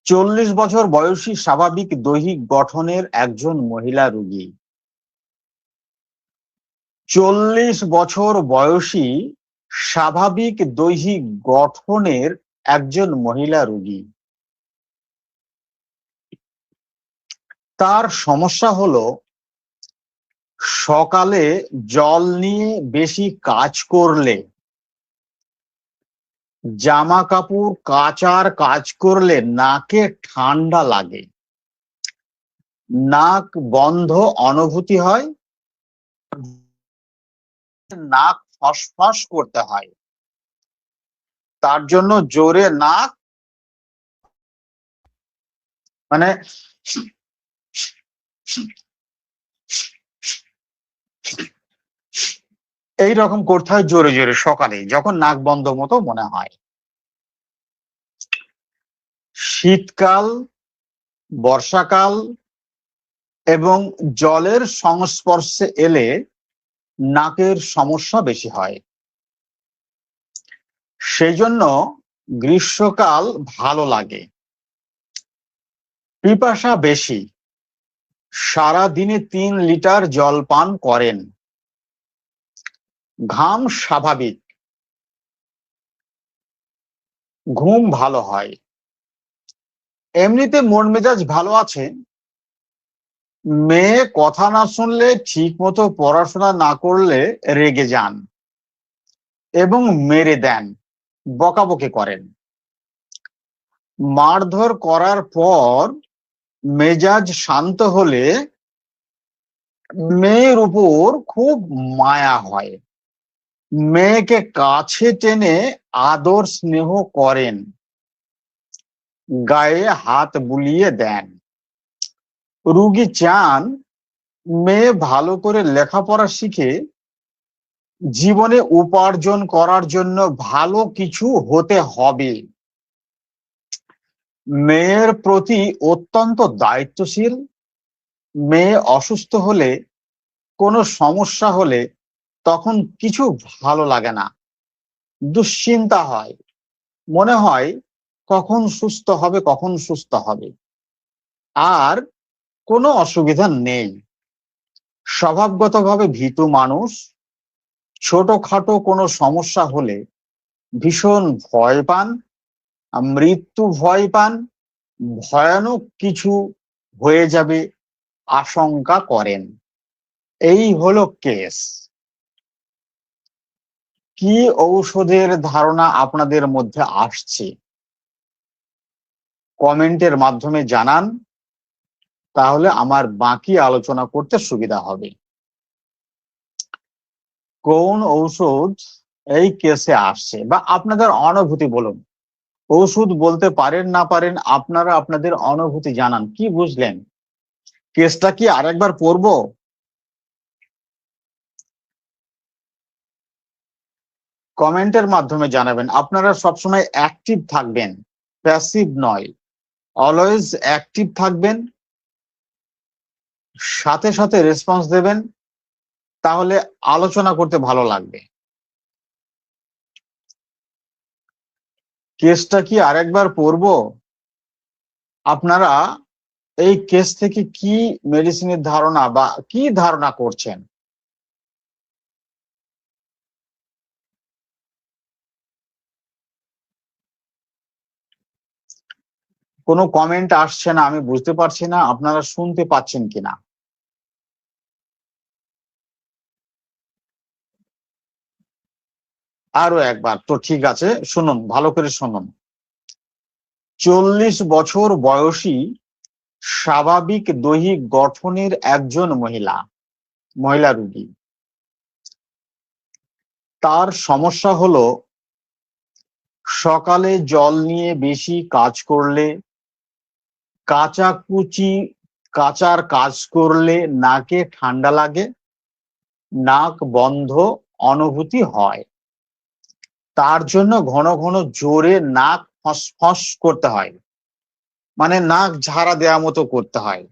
40 বছর বয়সী স্বাভাবিক দৈহিক গঠনের একজন মহিলা রোগী। 40 বছর বয়সী স্বাভাবিক দৈহিক গঠনের একজন মহিলা রোগী। তার সমস্যা হলো সকালে জল নিয়ে বেশি কাজ করলে, জামা কাপড় কাচার কাজ করলে নাকে ঠান্ডা লাগে, নাক বন্ধ অনুভূতি হয়, নাক ফসফস করতে হয়। তার জন্য জোরে নাক মানে এই রকম করতে হয় জোরে জোরে সকালে, যখন নাক বন্ধ মতো মনে হয়। শীতকাল, বর্ষাকাল এবং জলের সংস্পর্শে এলে নাকের সমস্যা বেশি হয়। সেই জন্য গ্রীষ্মকাল ভালো লাগে। পিপাসা বেশি, সারা দিনে 3 লিটার জল পান করেন। ঘাম স্বাভাবিক, ঘুম ভালো হয়। এমনিতে মন মেজাজ ভালো আছে। মেয়ে কথা না শুনলে, ঠিক মতো পড়াশোনা না করলে রেগে যান এবং মেরে দেন, বকাবকি করেন। মারধর করার পর মেজাজ শান্ত হলে মেয়ের উপর খুব মায়া হয়। মেয়েকে কাছে টেনে আদর স্নেহ করেন, গায়ে হাত বুলিয়ে দেন। রুগী চান মেয়ে ভালো করে লেখাপড়া শিখে জীবনে উপার্জন করার জন্য ভালো কিছু হতে হবে। মেয়ের প্রতি অত্যন্ত দায়িত্বশীল। মেয়ে অসুস্থ হলে, কোনো সমস্যা হলে তখন কিছু ভালো লাগে না, দুশ্চিন্তা হয়, মনে হয় কখন সুস্থ হবে, কখন সুস্থ হবে। আর কোনো অসুবিধা নেই। স্বভাবগতভাবে ভীতু মানুষ। ছোটখাটো কোনো সমস্যা হলে ভীষণ ভয় পান, মৃত্যু ভয় পান, ভয়ানক কিছু হয়ে যাবে আশঙ্কা করেন। এই হলো কেস। কি ঔষধের ধারণা আপনাদের মধ্যে আসছে কমেন্টের মাধ্যমে জানান, তাহলে আমার বাকি আলোচনা করতে সুবিধা হবে। কোন ঔষধ এই কেসে আসছে বা আপনাদের অনুভূতি বলুন। ওষুধ বলতে পারেন না পারেন, আপনারা আপনাদের অনুভূতি জানান। কি বুঝলেন? কেসটা কি আরেকবার পড়বো? কমেন্টের মাধ্যমে জানাবেন। আপনারা সবসময় অ্যাক্টিভ থাকবেন, প্যাসিভ নয়। অলওয়েজ অ্যাক্টিভ থাকবেন, সাথে সাথে রেসপন্স দেবেন, তাহলে আলোচনা করতে ভালো লাগবে। কেসটা কি আরেকবার পড়বো? আপনারা এই কেস থেকে কি মেডিসিনের ধারণা বা কি ধারণা করছেন? কোনো কমেন্ট আসছে না, আমি বুঝতে পারছি না আপনারা শুনতে পাচ্ছেন কিনা। আরো একবার তো ঠিক আছে, শুনুন, ভালো করে শুনুন। 40 বছর বয়সী স্বাভাবিক দৈহিক গঠনের একজন মহিলা রোগী। তার সমস্যা হলো সকালে জল নিয়ে বেশি কাজ করলে, কাচার কাজ করলে নাকে ঠান্ডা লাগে, নাক বন্ধ অনুভূতি হয়। তার জন্য ঘন ঘন জোরে নাক ফসফস করতে হয়, মানে নাক ঝাড়া দেওয়া মতো করতে হয়।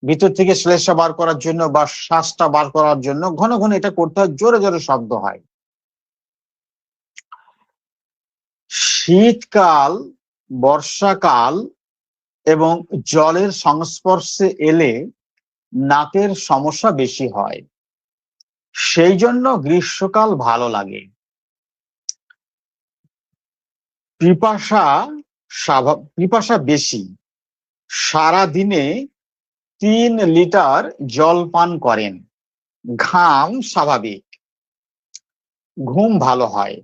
ভিতর থেকে শ্লেষা বার করার জন্য বা শ্বাসটা বার করার জন্য ঘন ঘন এটা করতে হয়, জোরে জোরে শব্দ হয়। শীতকাল, বর্ষাকাল এবং জলের সংস্পর্শে এলে নাকের সমস্যা বেশি হয়। সেই জন্য গ্রীষ্মকাল ভালো লাগে। পিপাসা বেশি। সারা দিনে 3 লিটার জল পান করেন। ঘাম স্বাভাবিক। ঘুম ভালো হয়।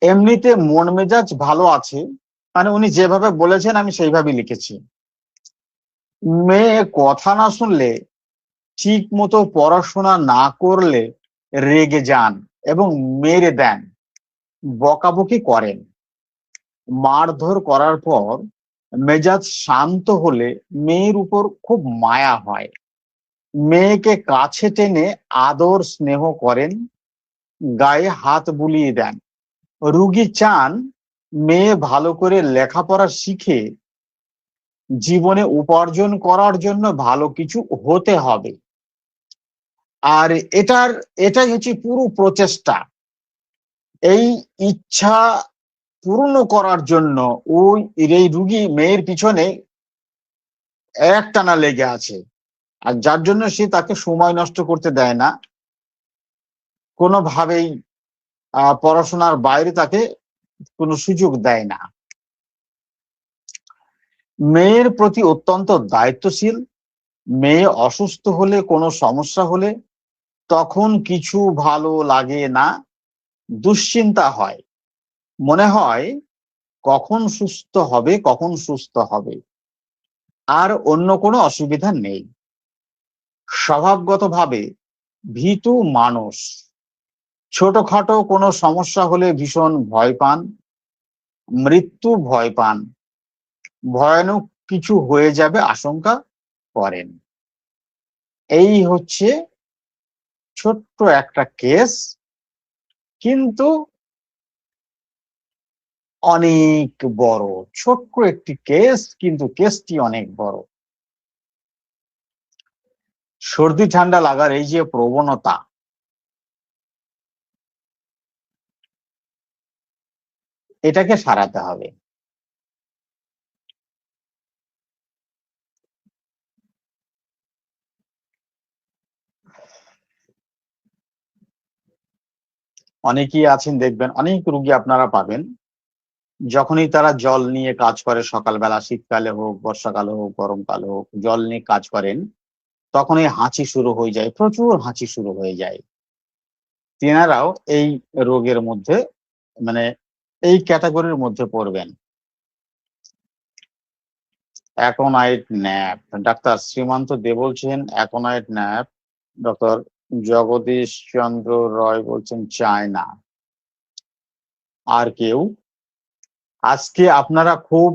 এমনিতে মন মেজাজ ভালো আছে, মানে উনি যেভাবে বলেছেন আমি সেইভাবে লিখেছি। মেয়ে কথা না শুনলে, ঠিক মতো পড়াশোনা না করলে রেগে যান এবং মেরে দেন, বকাবকি করেন। মারধর করার পর মেজাজ শান্ত হলে মেয়ের উপর খুব মায়া হয়। মেয়েকে কাছে টেনে আদর স্নেহ করেন, গায়ে হাত বুলিয়ে দেন। রুগী চান মেয়ে ভালো করে লেখাপড়া শিখে জীবনে উপার্জন করার জন্য ভালো কিছু হতে হবে। আর এটাই হচ্ছে পুরো প্রচেষ্টা। এই ইচ্ছা পূর্ণ করার জন্য এই রুগী মেয়ের পিছনে একটানা লেগে আছে। আর যার জন্য সে তাকে সময় নষ্ট করতে দেয় না, কোনোভাবেই পড়াশোনার বাইরে তাকে কোনো সুযোগ দেয় না। মেয়ের প্রতি অত্যন্ত দায়িত্বশীল। মেয়ে অসুস্থ হলে, কোনো সমস্যা হলে তখন কিছু ভালো লাগে না, দুশ্চিন্তা হয়। মনে হয় কখন সুস্থ হবে, কখন সুস্থ হবে। আর অন্য কোনো অসুবিধা নেই। স্বভাবগতভাবে ভীতু মানুষ। ছোটখাটো কোনো সমস্যা হলে ভীষণ ভয় পান, মৃত্যু ভয় পান, ভয়ানক কিছু হয়ে যাবে আশঙ্কা করেন। এই হচ্ছে ছোট্ট একটা কেস, কিন্তু অনেক বড়। ছোট্ট একটি কেস, কিন্তু কেসটি অনেক বড়। সর্দি ঠান্ডা লাগার এই যে প্রবণতা, এটাকে সারাতে হবে। অনেকেই আছেন, দেখবেন অনেক রুগী আপনারা পাবেন, যখনই তারা জল নিয়ে কাজ করে, সকালবেলা, শীতকালে হোক, বর্ষাকালে হোক, গরমকালে হোক, জল নিয়ে কাজ করেন, তখনই হাঁচি শুরু হয়ে যায়, প্রচুর হাঁচি শুরু হয়ে যায়। তেনারাও এই রোগের মধ্যে, মানে এই ক্যাটাগরির মধ্যে পড়বেন। অ্যাকোনাইট ন্যাপ, ডাক্তার শ্রীমান্ত দে বলছেন aconite nap. Doctor Jagadish Chandra রয় বলছেন চায় না। আর কেউ? আজকে আপনারা খুব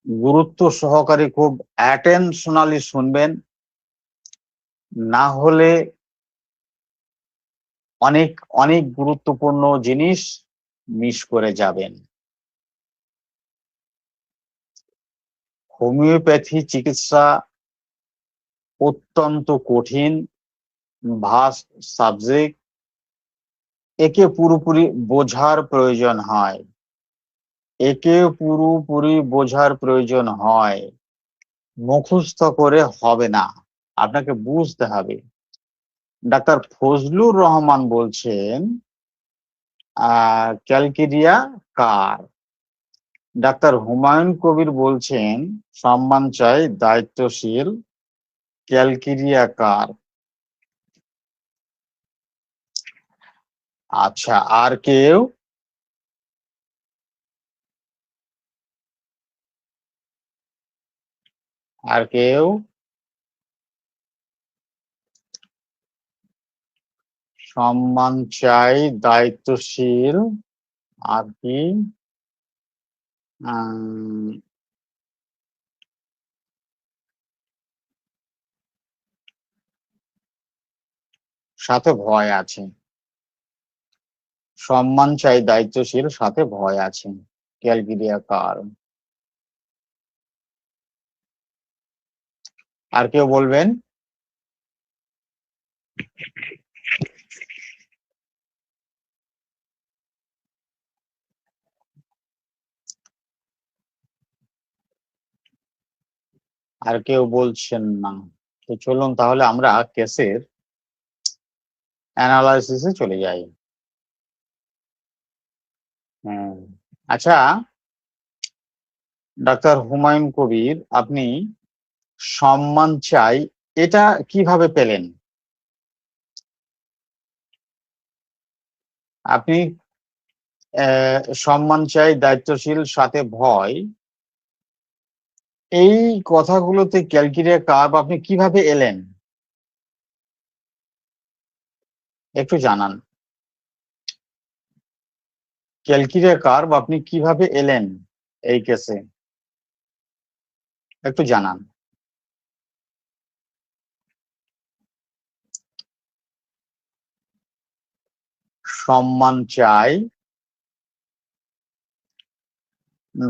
গুরুত্ব সহকারে, খুব অ্যাটেনশনালি শুনবেন, না হলে অনেক অনেক গুরুত্বপূর্ণ জিনিস মিস করে যাবেন। হোমিওপ্যাথি চিকিৎসা অত্যন্ত কঠিন, ভাস্ট সাবজেক্ট। একে পুরোপুরি বোঝার প্রয়োজন হয়। মুখস্থ করে হবে না, আপনাকে বুঝতে হবে। ডাক্তার ফজলুর রহমান বলছেন ক্যালকেরিয়া কার। ডাক্তার হুমায়ুন কবির বলছেন সম্মান চাই, দায়িত্বশীল, ক্যালকেরিয়া কার। আচ্ছা, আর কেউ? আর কেউ? সম্মান চাই, দায়িত্বশীল, আর কি? সাথে ভয় আছে। সম্মান চাই, দায়িত্বশীল, সাথে ভয় আছে, ক্যালকেরিয়া কার। আর কেউ বলবেন? আর কেউ বলছেন না। তো চলুন তাহলে আমরা কেসের অ্যানালাইসিসে চলে যাই। আচ্ছা, ডাক্তার হুমায়ুন কবির, আপনি সম্মান চাই এটা কিভাবে পেলেন? আপনি সম্মান চাই, দায়িত্বশীল, সাথে ভয়, এই কথাগুলোতে ক্যালকিরিয়া কার্ভ আপনি কিভাবে এলেন একটু জানান। ক্যালকিরিয়া কার্ভ আপনি কিভাবে এলেন এই কেসে একটু জানান। সম্মান চাই,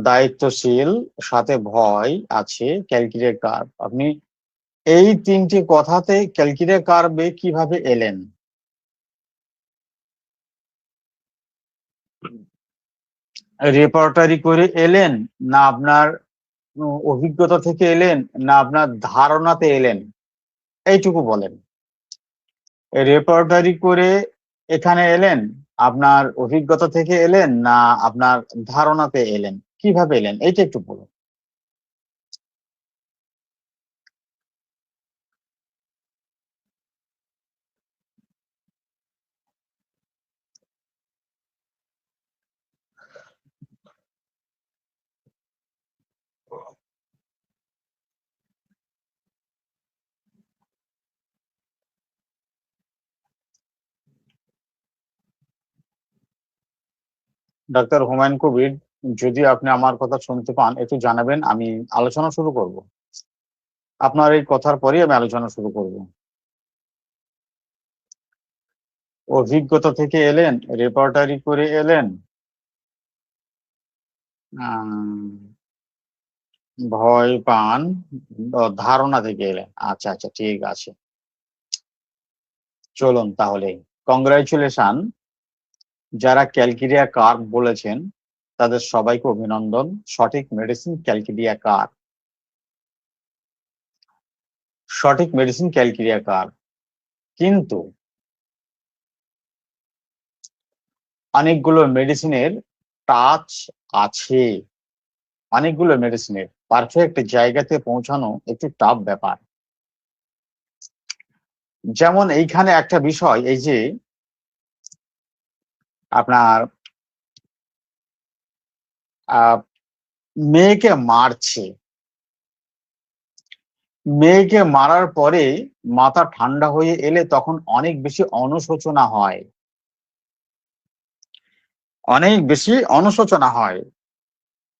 দায়িত্বশীল, সাথে ভয় আছে, ক্যালকিরিয়া কার্ভ, আপনি এই তিনটি কথাতে ক্যালকিরিয়া কার্ভে কিভাবে এলেন? রেপার্টারি করে এলেন, না আপনার অভিজ্ঞতা থেকে এলেন, না আপনার ধারণাতে এলেন, এইটুকু বলেন। রেপার্টারি করে এখানে এলেন, আপনার অভিজ্ঞতা থেকে এলেন, না আপনার ধারণাতে এলেন, কিভাবে এলেন এইটা একটু বলুন। ডাক্তার হুমায়ুন কবির, যদি আপনি আমার কথা শুনতে পান একটু জানাবেন, আমি আলোচনা শুরু করব। আপনার এই কথার পরেই আমি আলোচনা শুরু করব। অভিজ্ঞতা থেকে এলেন, রেপার্টারি করে এলেন, ভয় পান, ধারণা থেকে এলেন। আচ্ছা আচ্ছা, ঠিক আছে। চলুন তাহলে, কংগ্রাচুলেশন, যারা ক্যালকিরিয়া কার্ভ বলেছেন তাদের সবাইকে অভিনন্দন। সঠিক মেডিসিন ক্যালকিরিয়া কার্ভ, সঠিক মেডিসিন ক্যালকিরিয়া কার্ভ। কিন্তু অনেকগুলো মেডিসিনের টাচ আছে, অনেকগুলো মেডিসিনের পারফেক্ট জায়গাতে পৌঁছানো একটু টাফ ব্যাপার। যেমন এইখানে একটা বিষয়, এই যে আপনার মেয়েকে মারছে, মেয়েকে মারার পরে মাথা ঠান্ডা হয়ে এলে তখন অনেক বেশি অনুশোচনা হয়, অনেক বেশি অনুশোচনা হয়।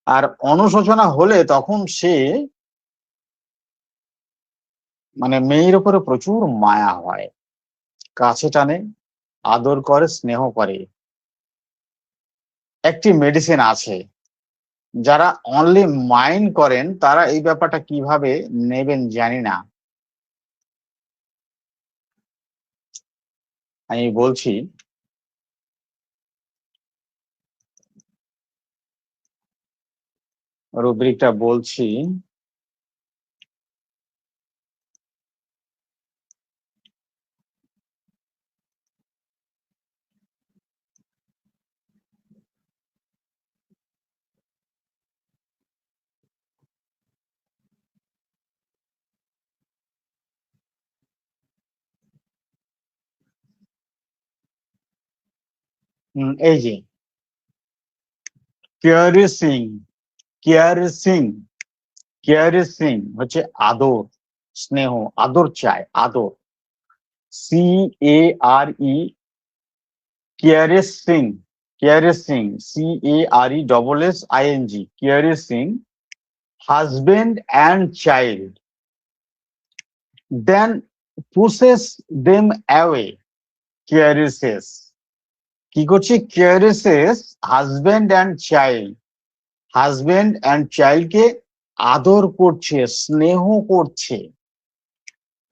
আর অনুশোচনা হলে তখন সে মানে মেয়ের উপরে প্রচুর মায়া হয়, কাছে টানে, আদর করে, স্নেহ করে। একটি মেডিসিন আছে, যারা অনলি মাইন্ড করেন তারা এই ব্যাপারটা কিভাবে নেবেন জানি না। আমি বলছি, রুব্রিকটা বলছি। এই যে কেয়ারিসিং, কেয়ারিসিং, কেয়ারিসিং হচ্ছে আদর, স্নেহ, আদর চায়, আদর। CARE, caressing, caressing, CARESSING, caressing husband and child, then pushes them away, caresses, কি করছে, caresses husband and child, husband and চাইল্ডকে আদর করছে, স্নেহ করছে।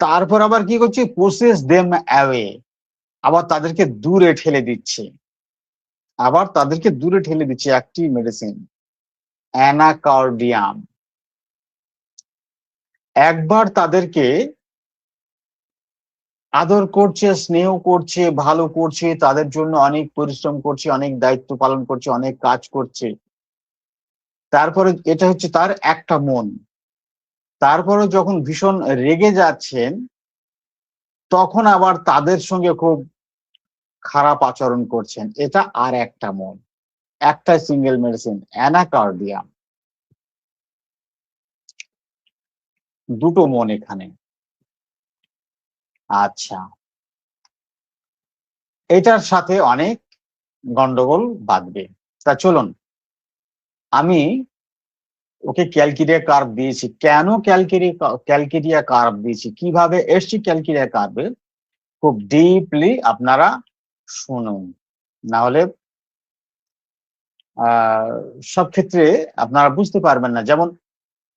তারপর আবার কি করছে, pushes them away, আবার তাদেরকে দূরে ঠেলে দিচ্ছে, আবার তাদেরকে দূরে ঠেলে দিচ্ছে। একটি মেডিসিন অ্যানাকার্ডিয়াম, একবার তাদেরকে আদর করছে, স্নেহ করছে, ভালো করছে, তাদের জন্য অনেক পরিশ্রম করছে, অনেক দায়িত্ব পালন করছে, অনেক কাজ করছে, তারপরে এটা হচ্ছে তার একটা মন। তারপরে যখন ভীষণ রেগে যাচ্ছেন, তখন আবার তাদের সঙ্গে খুব খারাপ আচরণ করছেন, এটা আর একটা মন। একটা সিঙ্গেল মেডিসিন, অ্যানাকার্ডিয়াম। দুটো মন এখানে। আচ্ছা, এটার সাথে অনেক গন্ডগোল বাঁধবে। তা চলুন, আমি ওকে ক্যালকিরিয়া কার্ভ দিয়েছি। কেন ক্যালকিরিয়া কার্ভ দিয়েছি, কিভাবে এসছি ক্যালকিরিয়া কার্ভে, খুব ডিপলি আপনারা শুনুন, না হলে সব ক্ষেত্রে আপনারা বুঝতে পারবেন না। যেমন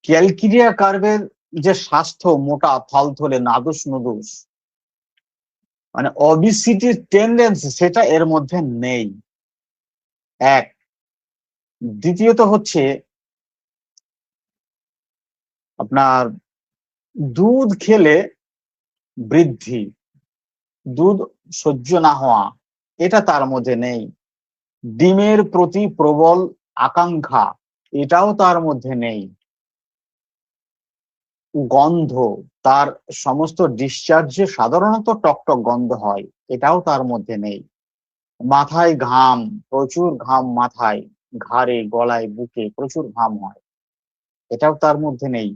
ক্যালকিরিয়া কার্ভের যে স্বাস্থ্য, মোটা থলথলে নাদুস নুদুস, মানে অবিসিটির টেন্ডেন্সি, সেটা এর মধ্যে নেই। এক। দ্বিতীয়ত হচ্ছে আপনার দুধ খেলে বৃদ্ধি, দুধ সহ্য না হওয়া, এটা তার মধ্যে নেই। ডিমের প্রতি প্রবল আকাঙ্ক্ষা, এটাও তার মধ্যে নেই। গন্ধ, তার সমস্ত ডিসচার্জে সাধারণত টকটক গন্ধ হয়, এটাও তার মধ্যে নেই। মাথায় ঘাম, প্রচুর ঘাম মাথায়, ঘাড়ে, গলায়, বুকে প্রচুর ঘাম হয়, এটাও তার মধ্যে নেই।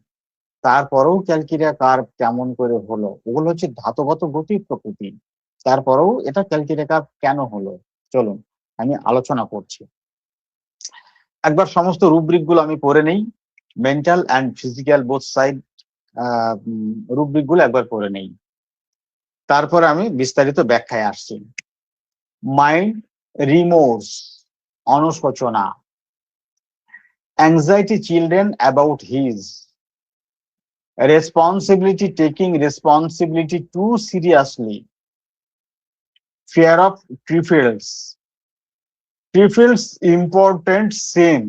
তারপরেও ক্যালকিরিয়া কার্ভ কেমন করে হলো? ওগুলো হচ্ছে ধাতগত গতি প্রকৃতি। তারপরেও এটা ক্যালকিরিয়া কার্ভ কেন হলো, চলুন আমি আলোচনা করছি। একবার সমস্ত রুব্রিক গুলো আমি পড়ে নেই, mental and physical both side rubric গুলো একবার পড়ে নেই, তারপরে আমি বিস্তারিত ব্যাখ্যায় আসছি। মাইন্ড রিমোর্স, অনুশোচনা, anxiety children about his responsibility, taking responsibility too seriously, fear of Trifles important sin,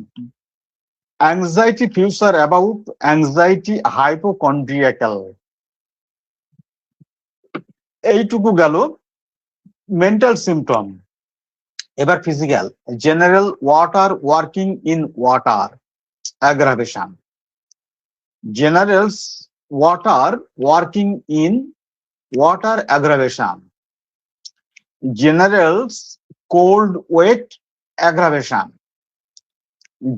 anxiety future about anxiety hypochondriacal। এইটুকু গেল মেন্টাল সিমটম। এবার physical, general water working in water aggravation, generals water working in water aggravation, generals cold wet aggravation,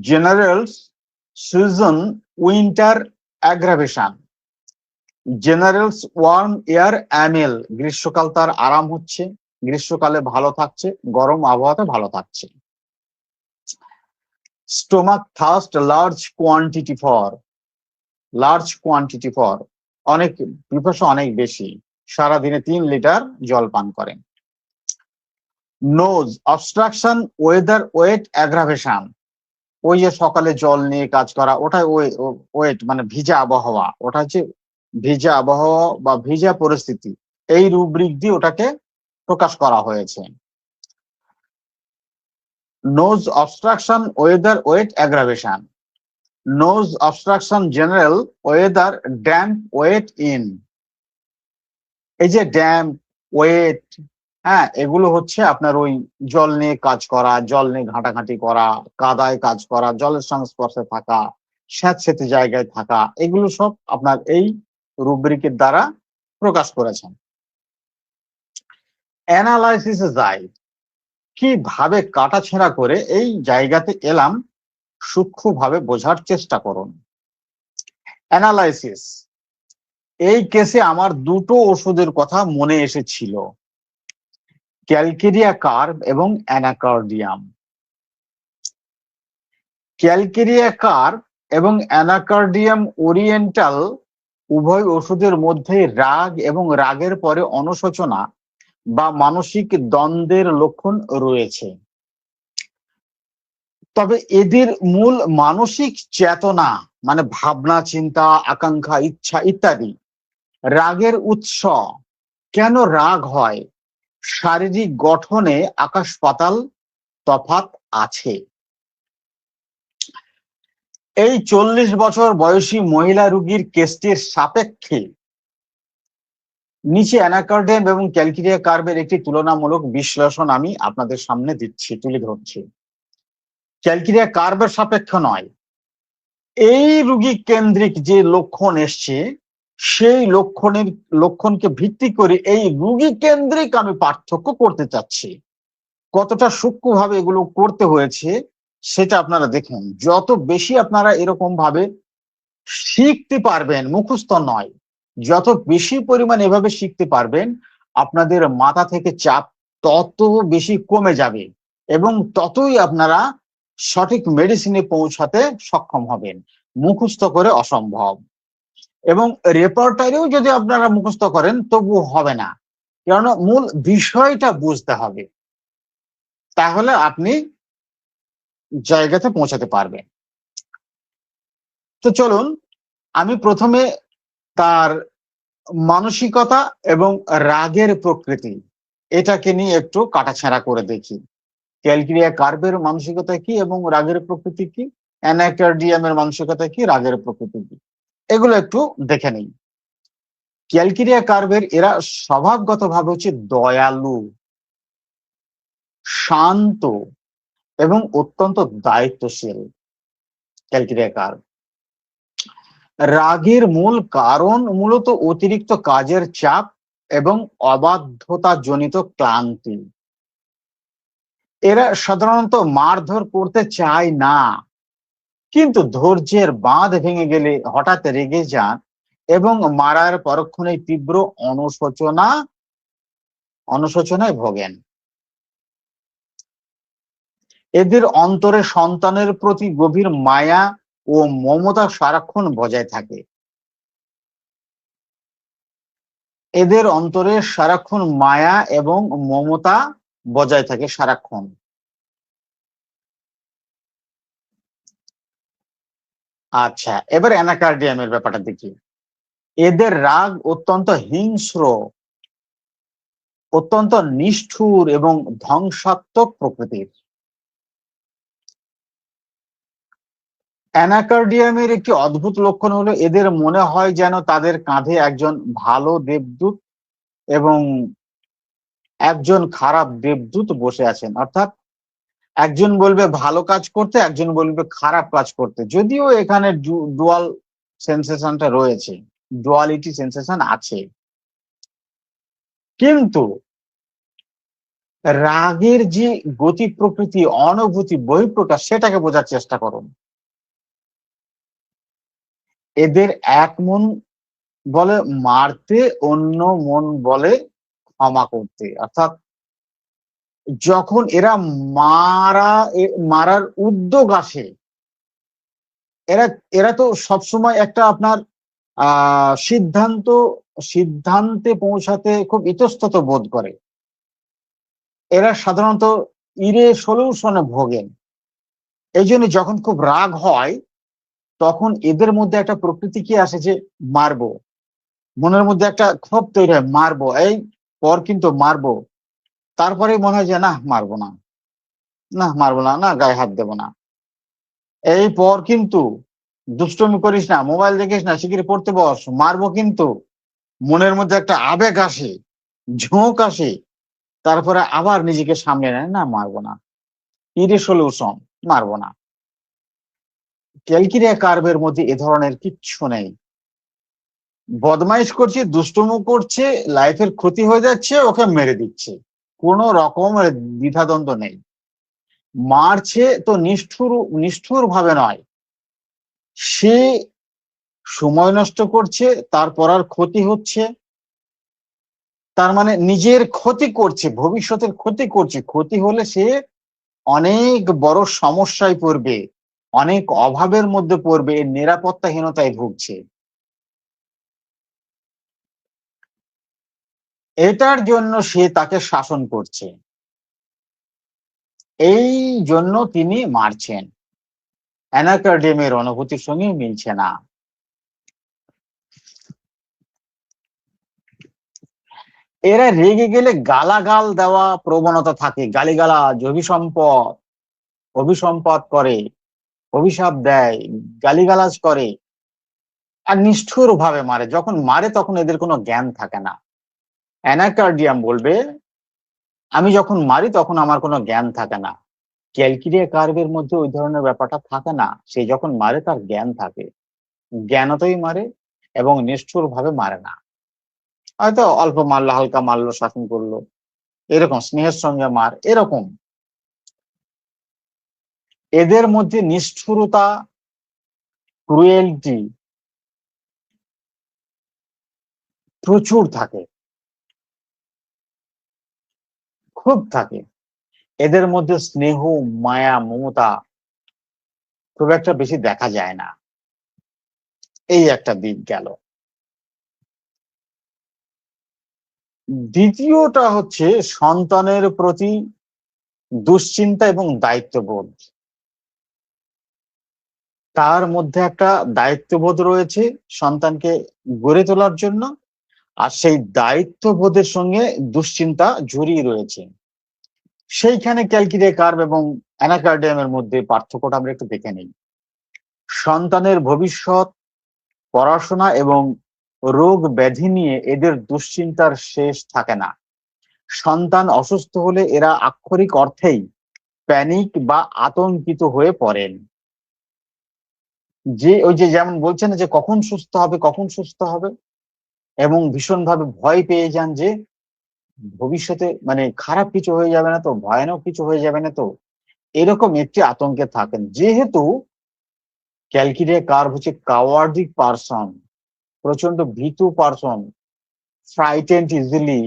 generals season winter aggravation, generals warm air amel, গ্রীষ্মকাল তার আরাম হচ্ছে, গ্রীষ্মকালে ভালো থাকছে, গরম আবহাওয়াতে ভালো থাকছে। Stomach thirst large quantity for, অনেক পিপাসা অনেক বেশি, সারাদিনে 3 লিটার জল পান করেন। Nose obstruction weather wet aggravation, ওই যে সকালে জল নিয়ে কাজ করা, ওটাই ওয়েট মানে ভিজা আবহাওয়া, ওটা হচ্ছে ভিজা আবহাওয়া বা ভিজা পরিস্থিতি, এই রুব্রিক দিয়ে ওটাকে প্রকাশ করা হয়েছে। Nose obstruction weather wet aggravation, nose obstruction general weather damp wet in, এই যে ড্যাম্প ওয়েট, হ্যাঁ, এগুলো হচ্ছে আপনার ওই জল নিয়ে কাজ করা, জল নিয়ে ঘাঁটাঘাঁটি করা, কাদায় কাজ করা, জলের সংস্পর্শে থাকা, স্যাঁতসেঁতে জায়গায় থাকা, এগুলো সব আপনার এই রুব্রিকের দ্বারা প্রকাশ করেছেন। অ্যানালাইসিসে যাই, কিভাবে কাটাছেঁড়া করে এই জায়গাতে এলাম, সূক্ষ্মভাবে বোঝার চেষ্টা করুন। অ্যানালাইসিস, এই কেসে আমার দুটো ওষুধের কথা মনে এসেছিল, ক্যালকেরিয়া কার্ভ এবং অ্যানাকার্ডিয়াম। ক্যালকেরিয়া কার্ভ এবং অ্যানাকার্ডিয়াম ওরিয়েন্টাল উভয় ওষুধের মধ্যে রাগ এবং রাগের পরে অনুশোচনা বা মানসিক দ্বন্দ্বের লক্ষণ রয়েছে। তবে এদের মূল মানসিক চেতনা মানে ভাবনা, চিন্তা, আকাঙ্ক্ষা, ইচ্ছা ইত্যাদি। রাগের উৎস, কেন রাগ হয়, শারীরিক গঠনে আকাশ পাতাল তফাৎ আছে। এই 40 বছর বয়সী মহিলা রোগীর কেসটির সাপেক্ষে নিচে অ্যানাকর্ডিয়াম এবং ক্যালকিরিয়া কার্ভের একটি তুলনামূলক বিশ্লেষণ আমি আপনাদের সামনে দিচ্ছি, তুলে ধরছি। ক্যালকিরিয়া কার্ভের সাপেক্ষ নয়, এই রোগী কেন্দ্রিক যে লক্ষণ এসছে সেই লক্ষণকে ভিত্তি করে এই রোগী কেন্দ্রিক আমি পার্থক্য করতে চাচ্ছি। কতটা সূক্ষ্মভাবে এগুলো করতে হয়েছে সেটা আপনারা দেখুন। যত বেশি আপনারা এরকম ভাবে শিখতে পারবেন, মুখস্থ নয়, যত বেশি পরিমাণ এভাবে শিখতে পারবেন আপনাদের মাথা থেকে চাপ তত বেশি কমে যাবে এবং ততই আপনারা সঠিক মেডিসিনে পৌঁছাতে সক্ষম হবেন। মুখস্থ করে অসম্ভব। এবং রেপার্টারিও যদি আপনারা মুখস্থ করেন তবু হবে না, কেননা মূল বিষয়টা বুঝতে হবে, তাহলে আপনি জায়গাতে পৌঁছাতে পারবেন। তো চলুন আমি প্রথমে তার মানসিকতা এবং রাগের প্রকৃতি এটাকে নিয়ে একটু কাটাছেঁড়া করে দেখি। ক্যালকিরিয়া কার্ভের মানসিকতা কি এবং রাগের প্রকৃতি কি, অ্যানাকর্ডিয়ামের মানসিকতা কি, রাগের প্রকৃতি কি, এগুলো একটু দেখে নিই। ক্যালকিরিয়া কার্ভের এরা স্বভাবগতভাবে হচ্ছে দয়ালু, শান্ত এবং অত্যন্ত দায়িত্বশীল। ক্যালকিরিয়া কার্ভ রাগের মূল কারণ মূলত অতিরিক্ত কাজের চাপ এবং অবাধ্যতা জনিত ক্লান্তি। এরা সাধারণত মারধর করতে চায় না, কিন্তু ধৈর্যের বাঁধ ভেঙে গেলে হঠাৎ রেগে যান এবং মারার পরক্ষণে তীব্র অনুশোচনায় ভোগেন। এদের অন্তরে সন্তানের প্রতি গভীর মায়া ও মমতা সারাক্ষণ বজায় থাকে। এদের অন্তরে সারাক্ষণ মায়া এবং মমতা বজায় থাকে সারাক্ষণ। আচ্ছা, এবার অ্যানাকার্ডিয়ামের ব্যাপারটা দেখি। এদের রাগ অত্যন্ত হিংস্র, অত্যন্ত নিষ্ঠুর এবং ধ্বংসাত্মক প্রকৃতির। অ্যানাকার্ডিয়ামের একটি অদ্ভুত লক্ষণ হলো এদের মনে হয় যেন তাদের কাঁধে একজন ভালো দেবদূত এবং একজন খারাপ দেবদূত বসে আছেন। অর্থাৎ একজন বলবে ভালো কাজ করতে, একজন বলবে খারাপ কাজ করতে। যদিও এখানে ডুয়াল সেন্সেশনটা রয়েছে, ডুয়ালিটি সেন্সেশন আছে, কিন্তু রাগের যে গতি প্রকৃতি, অনুভূতি, বহিঃপ্রকাশ, সেটাকে বোঝার চেষ্টা করুন। এদের এক মন বলে মারতে, অন্য মন বলে ক্ষমা করতে। অর্থাৎ যখন এরা মারার উদ্যোগ আসে, এরা এরা তো সবসময় একটা আপনার সিদ্ধান্তে পৌঁছাতে খুব ইতস্তত বোধ করে। এরা সাধারণত সলিউশনে ভোগেন। এই জন্য যখন খুব রাগ হয় তখন এদের মধ্যে একটা প্রকৃতি কি আসে যে মারবো, মনের মধ্যে একটা ক্ষোভ তৈরি হয়, মারবো, এই পর কিন্তু মারবো। তারপরে মনে হয় যে না মারবো না, না মারবো না, না গায়ে হাত দেবো না, এই পর কিন্তু দুষ্টমি করিস না, মোবাইল দেখিস না, শিগগিরি পড়তে বস, মারবো কিন্তু। মনের মধ্যে একটা আবেগ আসে, ঝোঁক আসে, তারপরে আবার নিজেকে সামনে নেয়, না মারবো না, সলিউশন, মারবো না। ক্যালকিরিয়া কার্ভের মধ্যে এ ধরনের কিচ্ছু নেই। বদমাইশ করছে, দুষ্টুমো করছে, লাইফের ক্ষতি হয়ে যাচ্ছে, ওকে মেরে দিচ্ছে, কোন রকমের দ্বিধাদ্বন্দ্ব নেই। মারছে তো নিষ্ঠুর ভাবে নয়, সে সময় নষ্ট করছে, তারপর আর ক্ষতি হচ্ছে, তার মানে নিজের ক্ষতি করছে, ভবিষ্যতের ক্ষতি করছে। ক্ষতি হলে সে অনেক বড় সমস্যায় পড়বে, অনেক অভাবের মধ্যে পড়বে, নিরাপত্তাহীনতায় ভুগছে। এটার জন্য সে তাকে শাসন করছে, এই জন্য তিনি মারছেন। অ্যানাকার্ডিয়ামের অনুভূতির সঙ্গে মিলছে না। এরা রেগে গেলে গালাগাল দেওয়া প্রবণতা থাকে, গালিগালাজ, অভিসম্পাত করে, অভিশাপ দেয়, গালিগালাজ করে, আর নিষ্ঠুর ভাবে মারে। যখন মারে তখন এদের কোনো জ্ঞান থাকে না। অ্যানাকার্ডিয়াম বলবে, আমি যখন মারি তখন আমার কোনো জ্ঞান থাকে না। ক্যালকিরিয়া কার্ভের মধ্যে ওই ধরনের ব্যাপারটা থাকে না। সে যখন মারে তার জ্ঞান থাকে, জ্ঞানতই মারে এবং নিষ্ঠুর ভাবে মারে না। হয়তো অল্প মারলো, হালকা মারলো, শাসন করলো, এরকম স্নেহের সঙ্গে মার, এরকম। এদের মধ্যে নিষ্ঠুরতা, ক্রুয়েলটি প্রচুর থাকে, খুব থাকে। এদের মধ্যে স্নেহ, মায়া, মমতা খুব একটা বেশি দেখা যায় না। এই একটা দিক গেল। দ্বিতীয়টা হচ্ছে সন্তানের প্রতি দুশ্চিন্তা এবং দায়িত্ববোধ। তার মধ্যে একটা দায়িত্ববোধ রয়েছে সন্তানকে গড়ে তোলার জন্য, আর সেই দায়িত্ববোধের সঙ্গে দুশ্চিন্তা জড়িয়ে রয়েছে। সেইখানে ক্যালকিরিয়া কার্ভ এবং অ্যানাকার্ডিয়ামের মধ্যে পার্থক্যটা আমরা একটু দেখে নিই। সন্তানের ভবিষ্যৎ, পড়াশোনা এবং রোগ ব্যাধি নিয়ে এদের দুশ্চিন্তার শেষ থাকে না। সন্তান অসুস্থ হলে এরা আক্ষরিক অর্থেই প্যানিক বা আতঙ্কিত হয়ে পড়েন। যে ওই যে যেমন বলছেন যে কখন সুস্থ হবে, কখন সুস্থ হবে, এবং ভীষণভাবে ভয় পেয়ে যান যে ভবিষ্যতে মানে খারাপ কিছু হয়ে যাবে না তো, ভয়ানক কিছু হয়ে যাবে না তো, এরকম একটি আতঙ্কে থাকেন। যেহেতু ক্যালকিরিয়া কার্ভ হচ্ছে কাওয়ার্ডিক পারসন, প্রচন্ড ভীতু পারসন, ফ্রাইটেন্ড ইজিলি,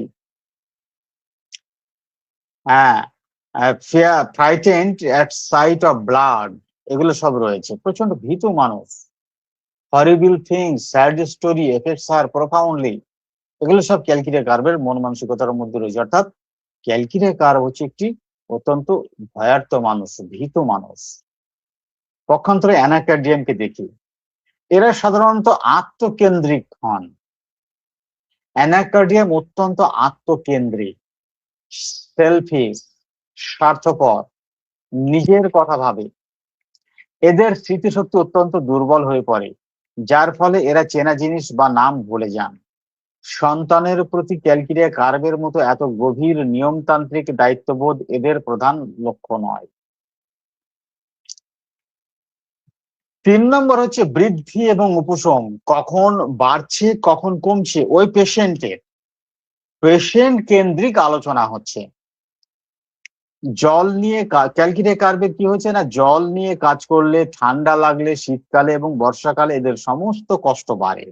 হ্যাঁ, frightened at sight of blood, এগুলো সব রয়েছে। প্রচন্ড ভীতু মানুষ। Horrible things, sad story effects her profoundly, এগুলো সব ক্যালকিরিয়া কার্ভের মন মানসিকতার মধ্যে রয়েছে। অর্থাৎ ক্যালকিরিয়া কার্ভ হচ্ছে একটি অত্যন্ত ভয়ার্থ মানুষ, ভীত মানুষ। পক্ষান্তরে অ্যানাকার্ডিয়ামকে দেখি, এরা সাধারণত আত্মকেন্দ্রিক হন। অ্যানাকার্ডিয়াম অত্যন্ত আত্মকেন্দ্রিক, সেলফিশ, স্বার্থপর, নিজের কথা ভাবে। এদের স্মৃতিশক্তি অত্যন্ত দুর্বল হয়ে পড়ে, যার ফলে এরা চেনা জিনিস বা নাম ভুলে যান। সন্তানের প্রতি ক্যালকিরিয়া কার্ভের মতো এত গভীর নিয়মতান্ত্রিক দায়িত্ববোধ এদের প্রধান লক্ষ্য নয়। 3 নম্বর হচ্ছে বৃদ্ধি এবং উপশম। কখন বাড়ছে কখন কমছে ওই পেশেন্ট কেন্দ্রিক আলোচনা হচ্ছে। জল নিয়ে ক্যালকিরিয়া কার্ভে কি হচ্ছে না, জল নিয়ে কাজ করলে, ঠান্ডা লাগলে, শীতকালে এবং বর্ষাকালে এদের সমস্ত কষ্ট বাড়ে।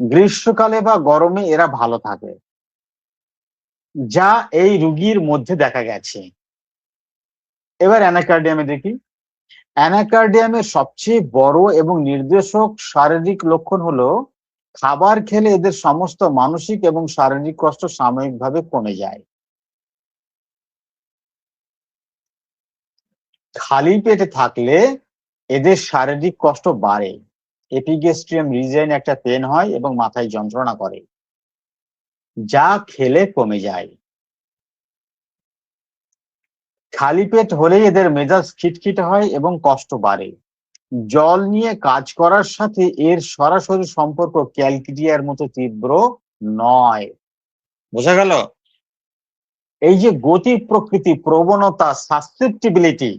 গ্রীষ্মকালে বা গরমে এরা ভালো থাকে, যা এই রোগীর মধ্যে দেখা গেছে। এবার অ্যানাকার্ডিয়ামে দেখি। অ্যানাকার্ডিয়ামের সবচেয়ে বড় এবং নির্দেশক শারীরিক লক্ষণ হলো খাবার খেলে এদের সমস্ত মানসিক এবং শারীরিক কষ্ট সাময়িকভাবে কমে যায়। খালি পেটে থাকলে এদের শারীরিক কষ্ট বাড়ে। এপিগ্যাস্ট্রিয়াম রিজিয়নে একটা পেন হয় এবং মাথায় যন্ত্রণা করে, যা খেলে কমে যায়। খালি পেট হলেই এদের মেজাজ খিটখিটে হয় এবং কষ্ট বাড়ে। জল নিয়ে কাজ করার সাথে এর সরাসরি সম্পর্ক ক্যালকিরিয়ার মতো তীব্র নয়। বোঝা গেল? এই যে গতি প্রকৃতি, প্রবণতা, সাসেপ্টিবিলিটি,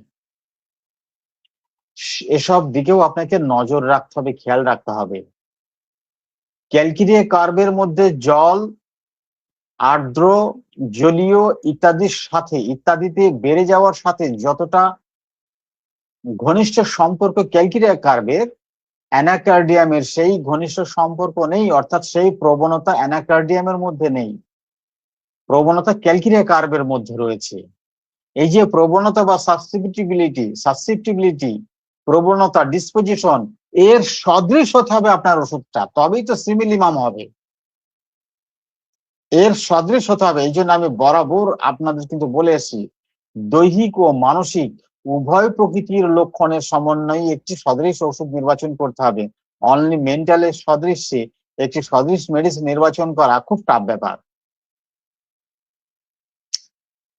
এসব দিকেও আপনাকে নজর রাখতে হবে, খেয়াল রাখতে হবে। ক্যালকিরিয়া কার্ভের মধ্যে জল, আর্দ্র, জলীয় ইত্যাদিতে বেড়ে যাওয়ার সাথে যতটা ঘনিষ্ঠ সম্পর্ক ক্যালকিরিয়া কার্ভের, অ্যানাকার্ডিয়ামের সেই ঘনিষ্ঠ সম্পর্ক নেই। অর্থাৎ সেই প্রবণতা অ্যানাকার্ডিয়ামের মধ্যে নেই, প্রবণতা ক্যালকিরিয়া কার্ভের মধ্যে রয়েছে। এই যে প্রবণতা বা সাসেপ্টিবিলিটি, প্রবণতা, ডিসপোজিশন, এর সদৃশ হতে হবে আপনার ওষুধটা, তবেই তো সিমিলিমাম হবে। এর সদৃশ হতে হবে। এই জন্য আমি বরাবর আপনাদের কিন্তু বলে এসেছি, দৈহিক ও মানসিক উভয় প্রকৃতির লক্ষণের সমন্বয়ে একটি সদৃশ ওষুধ নির্বাচন করতে হবে। অনলি মেন্টালের সদৃশ্যে একটি সদৃশ মেডিসিন নির্বাচন করা খুব টাফ ব্যাপার।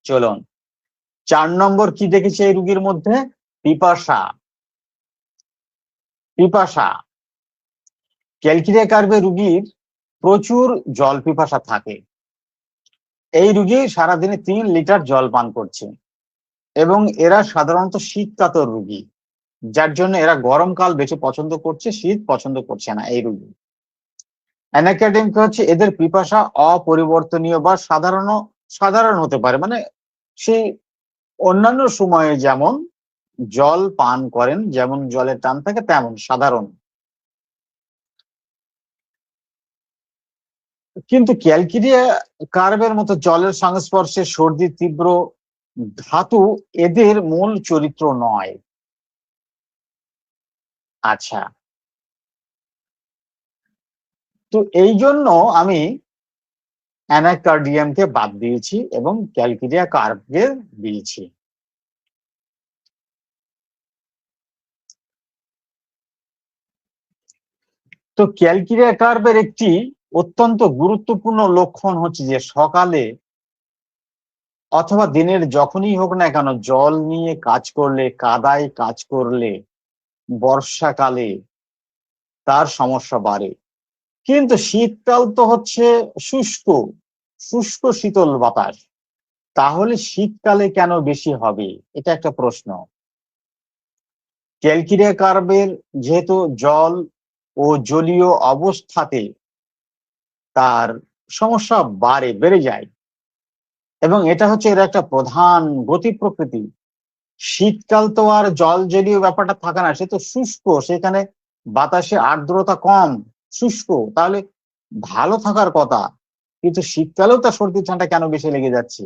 চলুন 4 নম্বর কি দেখেছি এই রোগীর মধ্যে, পিপাসা পিপাসা ক্যালকিরিয়া কার্ভে রুগীর প্রচুর জল পিপাসা থাকে। এই রুগী সারাদিনে 3 লিটার জল পান করছে এবং এরা সাধারণত শীতকাতর রুগী, যার জন্য এরা গরমকাল বেশি পছন্দ করছে, শীত পছন্দ করছে না এই রুগী। অ্যানাকাডেমিক হচ্ছে এদের পিপাসা অপরিবর্তনীয় বা সাধারণ হতে পারে, মানে সেই অন্যান্য সময়ে যেমন জল পান করেন, যেমন জলের টান থাকে তেমন সাধারণ। কিন্তু ক্যালকিরিয়া কার্ভের মতো জলের সংস্পর্শে সর্দি, তীব্র ধাতু এদের মূল চরিত্র নয়। আচ্ছা, তো এই জন্য আমি অ্যানাকার্ডিয়ামকে বাদ দিয়েছি এবং ক্যালকিরিয়া কার্ভকে দিয়েছি। তো ক্যালকিরিয়া কার্ভের একটি অত্যন্ত গুরুত্বপূর্ণ লক্ষণ হচ্ছে যে সকালে অথবা দিনের যখনই হোক না কেন জল নিয়ে কাজ করলে, কাদায় কাজ করলে বর্ষাকালে তার সমস্যা বাড়ে। কিন্তু শীতকাল তো হচ্ছে শুষ্ক শুষ্ক শীতল বাতাস, তাহলে শীতকালে কেন বেশি হবে? এটা একটা প্রশ্ন। ক্যালকিরিয়া কার্ভের যেহেতু জল ও জলীয় অবস্থাতে তার সমস্যা বেড়ে যায় এবং এটা হচ্ছে এর একটা প্রধান গতি প্রকৃতি। শীতকাল তো আর জল জলীয় ব্যাপারটা থাকে না, সে তো শুষ্ক, সেখানে বাতাসে আর্দ্রতা কম, শুষ্ক, তাহলে ভালো থাকার কথা। কিন্তু শীতকালেও তার সর্দি ঠান্ডা কেন বেশি লেগে যাচ্ছে?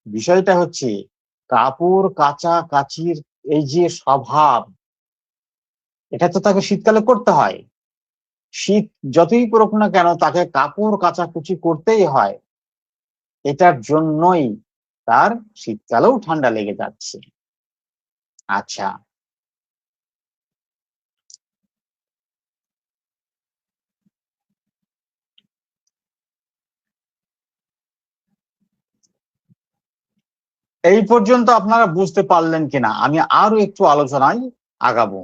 বিষয়টা হচ্ছে কাপড় কাচা কাচির এই যে স্বভাব, এটা তো তাকে শীতকালে করতে হয়। শীত যতই পড়ুক না কেন তাকে কাপড় কাচাকুচি করতেই হয়, এটার জন্যই তার শীতকালেও ঠান্ডা লেগে যাচ্ছে। আচ্ছা, এই পর্যন্ত আপনারা বুঝতে পারলেন কিনা আমি আরো একটু আলোচনায় আগাবো।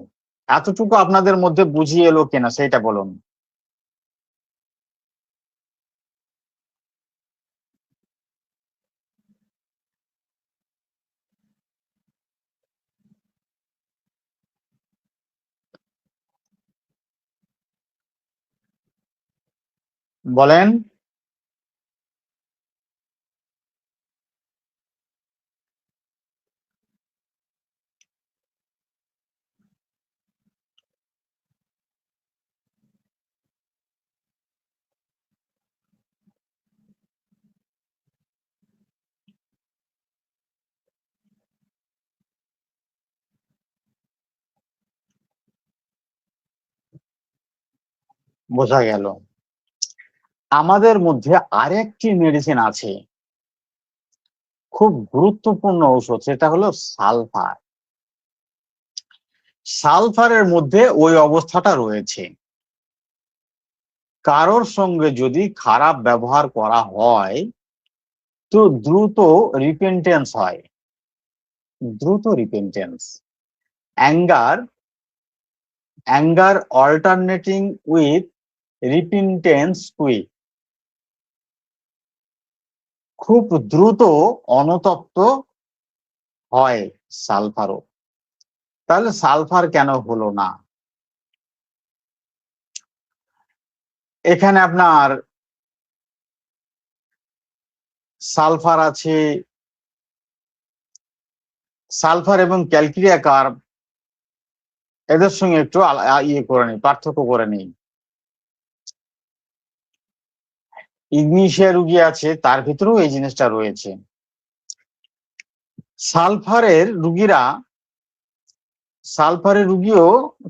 এতটুকু আপনাদের মধ্যে বুঝিয়ে এলো কিনা সেটা বলুন। বলেন। বোঝা গেল। আমাদের মধ্যে আরেকটি মেডিসিন আছে, খুব গুরুত্বপূর্ণ ঔষধ, সেটা হলো সালফার। সালফারের মধ্যে ওই অবস্থাটা রয়েছে। কারোর সঙ্গে যদি খারাপ ব্যবহার করা হয় তো দ্রুত রিপেন্টেন্স হয়, দ্রুত repentance, anger alternating with repentance quick, খুব দ্রুত অনুতপ্ত হয় সালফারও। তাহলে সালফার কেন হলো না? এখানে আপনার সালফার আছে, সালফার এবং ক্যালকিরিয়া কার্ভ এদের সঙ্গে একটু করে নিই, পার্থক্য করে নিই। ইগনিশিয়া রুগী আছে, তার ভিতরেও এই জিনিসটা রয়েছে। সালফারের রুগীও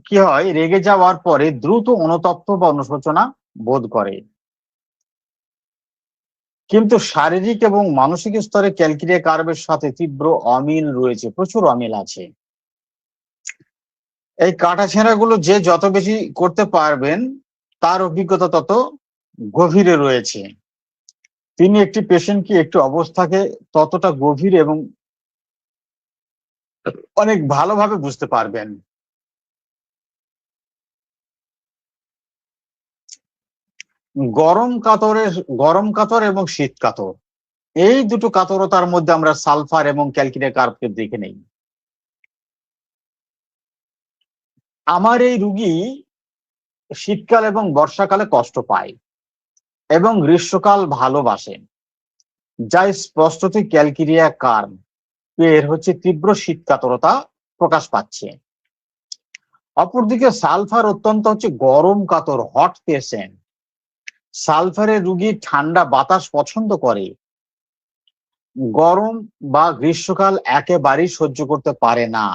কি হয়, রেগে যাওয়ার পরে দ্রুত অনুতপ্ত বা অনুশোচনা বোধ করে। কিন্তু শারীরিক এবং মানসিক স্তরে ক্যালকিরিয়া কার্ভের সাথে তীব্র অমিল রয়েছে, প্রচুর অমিল আছে। এই কাটাছেঁড়া গুলো যে যত বেশি করতে পারবেন তার অভিজ্ঞতা তত গভীরে রয়েছে। তিনি একটি পেশেন্টকে, একটি অবস্থাকে ততটা গভীর এবং অনেক ভালোভাবে বুঝতে পারবেন। গরম কাতর এবং শীত কাতর, এই দুটো কাতরতার মধ্যে আমরা সালফার এবং ক্যালকিনিয়া কার্ভকে দেখে নেই। আমার এই রুগী শীতকাল এবং বর্ষাকালে কষ্ট পায় এবং গ্রীষ্মকাল ভালোবাসে, যা স্পষ্টতই ক্যালকিনিয়া কার্ভ এর হচ্ছে তীব্র শীত কাতরতা প্রকাশ পাচ্ছে। অপরদিকে সালফার অত্যন্ত হচ্ছে গরম কাতর, হট পেশেন্ট। সালফারের রুগী ঠান্ডা বাতাস পছন্দ করে, গরম বা গ্রীষ্মকাল একেবারেই সহ্য করতে পারে না।